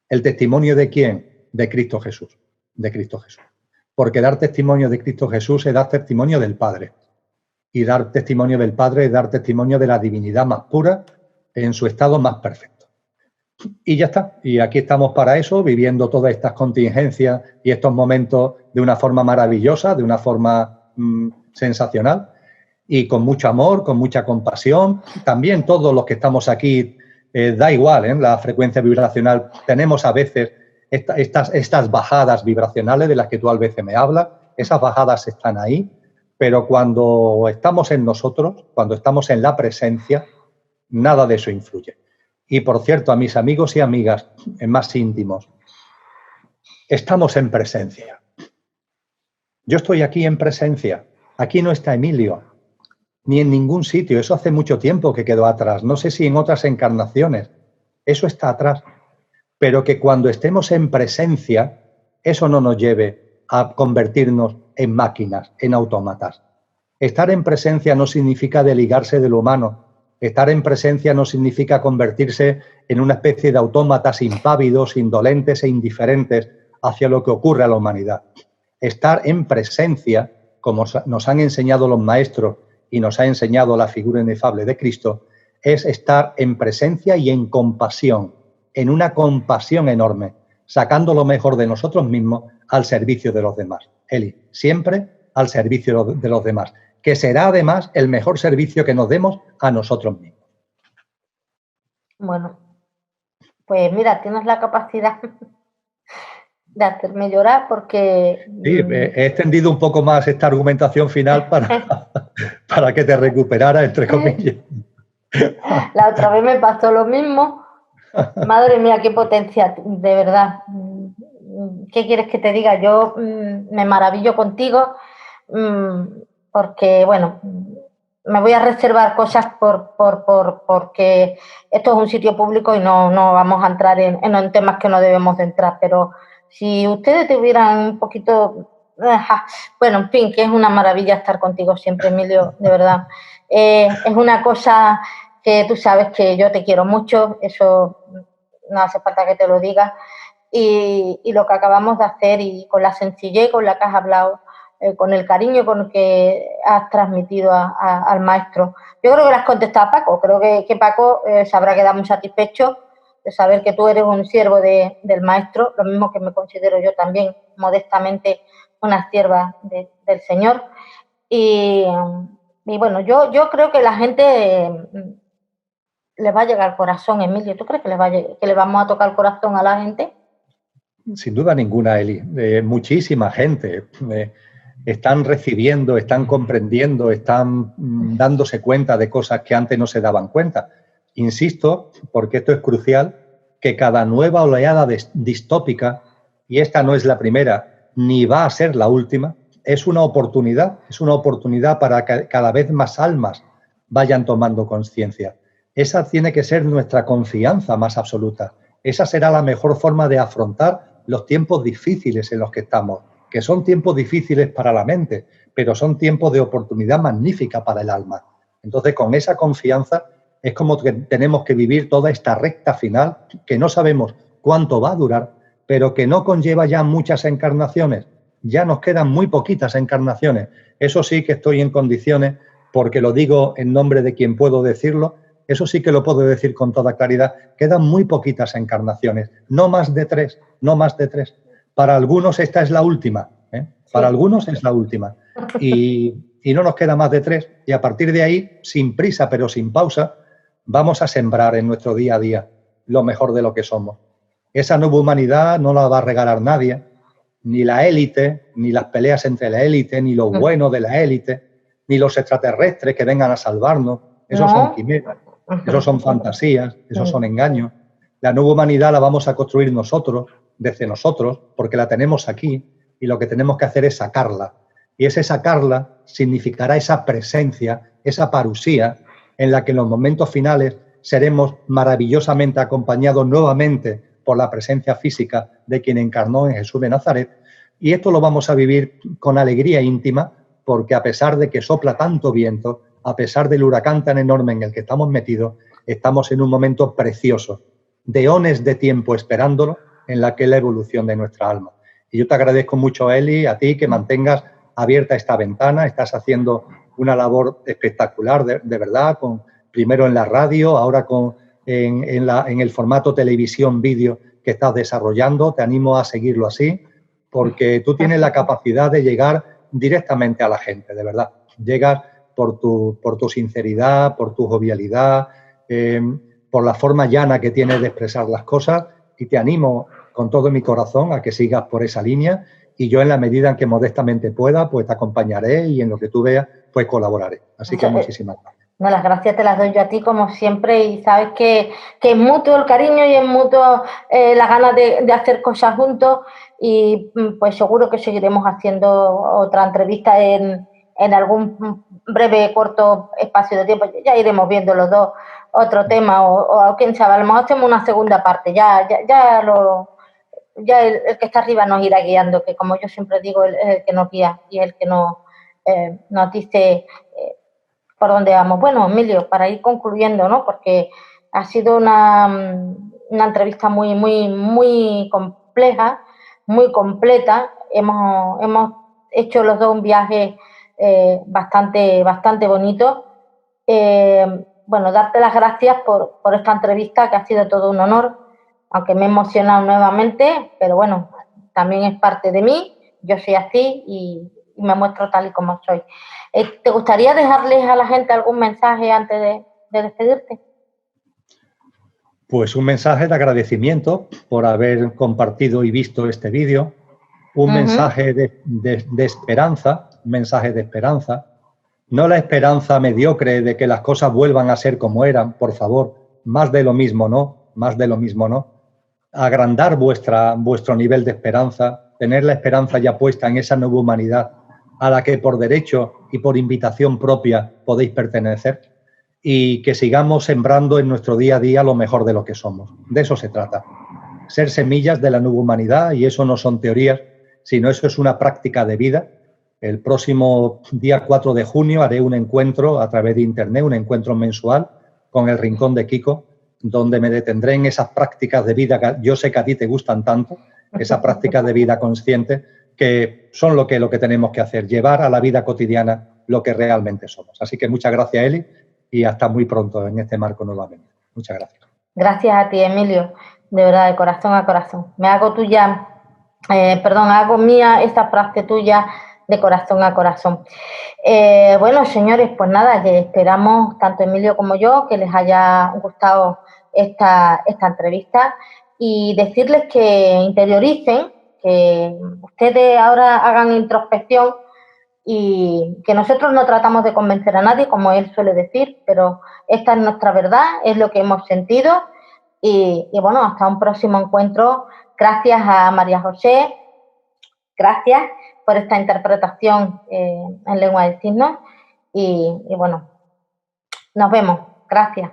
¿El testimonio de quién? De Cristo Jesús. De Cristo Jesús. Porque dar testimonio de Cristo Jesús es dar testimonio del Padre. Y dar testimonio del Padre es dar testimonio de la divinidad más pura en su estado más perfecto. Y ya está. Y aquí estamos para eso, viviendo todas estas contingencias y estos momentos de una forma maravillosa, de una forma sensacional, y con mucho amor, con mucha compasión. También todos los que estamos aquí, da igual, la frecuencia vibracional. Tenemos a veces estas bajadas vibracionales de las que tú a veces me hablas. Esas bajadas están ahí. Pero cuando estamos en nosotros, cuando estamos en la presencia, nada de eso influye. Y por cierto, a mis amigos y amigas más íntimos, estamos en presencia. Yo estoy aquí en presencia. Aquí no está Emilio, ni en ningún sitio. Eso hace mucho tiempo que quedó atrás. No sé si en otras encarnaciones. Eso está atrás. Pero que cuando estemos en presencia, eso no nos lleve a convertirnos en máquinas, en autómatas. Estar en presencia no significa desligarse de lo humano. Estar en presencia no significa convertirse en una especie de autómatas impávidos, indolentes e indiferentes hacia lo que ocurre a la humanidad. Estar en presencia, como nos han enseñado los maestros y nos ha enseñado la figura inefable de Cristo, es estar en presencia y en compasión, en una compasión enorme, sacando lo mejor de nosotros mismos al servicio de los demás. Eli, siempre al servicio de los demás, que será además el mejor servicio que nos demos a nosotros mismos. Bueno, pues mira, tienes la capacidad de hacerme llorar porque... Sí, he extendido un poco más esta argumentación final para que te recuperara, entre comillas. La otra vez me pasó lo mismo. Madre mía, qué potencia, de verdad. ¿Qué quieres que te diga? Yo me maravillo contigo porque, bueno, me voy a reservar cosas porque esto es un sitio público y no vamos a entrar en temas que no debemos de entrar, pero si ustedes tuvieran un poquito Bueno, en fin, que es una maravilla estar contigo siempre, Emilio, de verdad. Es una cosa que tú sabes que yo te quiero mucho, eso no hace falta que te lo diga, y lo que acabamos de hacer y con la sencillez con la que has hablado, con el cariño con el que has transmitido al maestro. Yo creo que le has contestado a Paco, creo que Paco se habrá quedado muy satisfecho de saber que tú eres un siervo del maestro, lo mismo que me considero yo también, modestamente, una sierva del Señor. Y bueno, yo creo que la gente le va a llegar al corazón, Emilio. ¿Tú crees que le vamos a tocar el corazón a la gente? Sin duda ninguna, Eli. Muchísima gente están recibiendo, están comprendiendo, están dándose cuenta de cosas que antes no se daban cuenta. Insisto, porque esto es crucial, que cada nueva oleada distópica, y esta no es la primera, ni va a ser la última, es una oportunidad para que cada vez más almas vayan tomando conciencia. Esa tiene que ser nuestra confianza más absoluta. Esa será la mejor forma de afrontar los tiempos difíciles en los que estamos, que son tiempos difíciles para la mente, pero son tiempos de oportunidad magnífica para el alma. Entonces, con esa confianza es como que tenemos que vivir toda esta recta final, que no sabemos cuánto va a durar, pero que no conlleva ya muchas encarnaciones. Ya nos quedan muy poquitas encarnaciones. Eso sí que estoy en condiciones, porque lo digo en nombre de quien puedo decirlo, eso sí que lo puedo decir con toda claridad, quedan muy poquitas encarnaciones, no más de 3, no más de 3. Para algunos esta es la última, ¿eh? Para algunos es la última. Y no nos queda más de 3. Y a partir de ahí, sin prisa pero sin pausa, vamos a sembrar en nuestro día a día lo mejor de lo que somos. Esa nueva humanidad no la va a regalar nadie, ni la élite, ni las peleas entre la élite, ni lo bueno de la élite, ni los extraterrestres que vengan a salvarnos. Esos son quimeras, esos son fantasías, esos son engaños. La nueva humanidad la vamos a construir nosotros, desde nosotros, porque la tenemos aquí y lo que tenemos que hacer es sacarla. Y ese sacarla significará esa presencia, esa parusía, en la que en los momentos finales seremos maravillosamente acompañados nuevamente por la presencia física de quien encarnó en Jesús de Nazaret. Y esto lo vamos a vivir con alegría íntima, porque a pesar de que sopla tanto viento, a pesar del huracán tan enorme en el que estamos metidos, estamos en un momento precioso, de eones de tiempo esperándolo, en la que es la evolución de nuestra alma. Y yo te agradezco mucho, Eli, a ti que mantengas abierta esta ventana. Estás haciendo una labor espectacular, de verdad, primero en la radio, ahora en el formato televisión-vídeo que estás desarrollando. Te animo a seguirlo así, porque tú tienes la capacidad de llegar directamente a la gente, de verdad. Llegas por tu sinceridad, por tu jovialidad, por la forma llana que tienes de expresar las cosas, y te animo con todo mi corazón a que sigas por esa línea, y yo en la medida en que modestamente pueda, pues te acompañaré y en lo que tú veas, pues colaboraré. Así que muchísimas gracias. No, las gracias te las doy yo a ti como siempre, y sabes que es mutuo el cariño y es mutuo las ganas de hacer cosas juntos, y pues seguro que seguiremos haciendo otra entrevista en algún breve, corto espacio de tiempo. Ya iremos viendo los dos otro tema o quién sabe, a lo mejor hacemos una segunda parte, ya el que está arriba nos irá guiando, que como yo siempre digo, es el que nos guía y el que nos dice por dónde vamos. Bueno, Emilio, para ir concluyendo, ¿no? Porque ha sido una entrevista muy compleja, muy completa. Hemos hecho los dos un viaje bastante bonito. Bueno, darte las gracias por esta entrevista, que ha sido todo un honor, aunque me he emocionado nuevamente, pero bueno, también es parte de mí. Yo soy así y me muestro tal y como soy. ¿Te gustaría dejarles a la gente algún mensaje antes de despedirte? Pues un mensaje de agradecimiento por haber compartido y visto este vídeo, un mensaje de esperanza, un mensaje de esperanza, no la esperanza mediocre de que las cosas vuelvan a ser como eran, por favor, más de lo mismo no, más de lo mismo no. Agrandar vuestro nivel de esperanza, tener la esperanza ya puesta en esa nueva humanidad a la que por derecho y por invitación propia podéis pertenecer, y que sigamos sembrando en nuestro día a día lo mejor de lo que somos. De eso se trata. Ser semillas de la nueva humanidad, y eso no son teorías, sino eso es una práctica de vida. El próximo día 4 de junio haré un encuentro a través de Internet, un encuentro mensual con el Rincón de Kiko, donde me detendré en esas prácticas de vida que yo sé que a ti te gustan tanto, esas prácticas de vida consciente, que son lo que tenemos que hacer, llevar a la vida cotidiana lo que realmente somos. Así que muchas gracias, Eli, y hasta muy pronto en este marco nuevamente. Muchas gracias. Gracias a ti, Emilio, de verdad, de corazón a corazón. Me hago tuya, hago mía esta frase tuya de corazón a corazón. Bueno, señores, pues nada, que esperamos, tanto Emilio como yo, que les haya gustado esta entrevista y decirles que interioricen, que ustedes ahora hagan introspección y que nosotros no tratamos de convencer a nadie, como él suele decir, pero esta es nuestra verdad, es lo que hemos sentido y bueno, hasta un próximo encuentro. Gracias a María José, gracias por esta interpretación en lengua de signos y bueno, nos vemos. Gracias.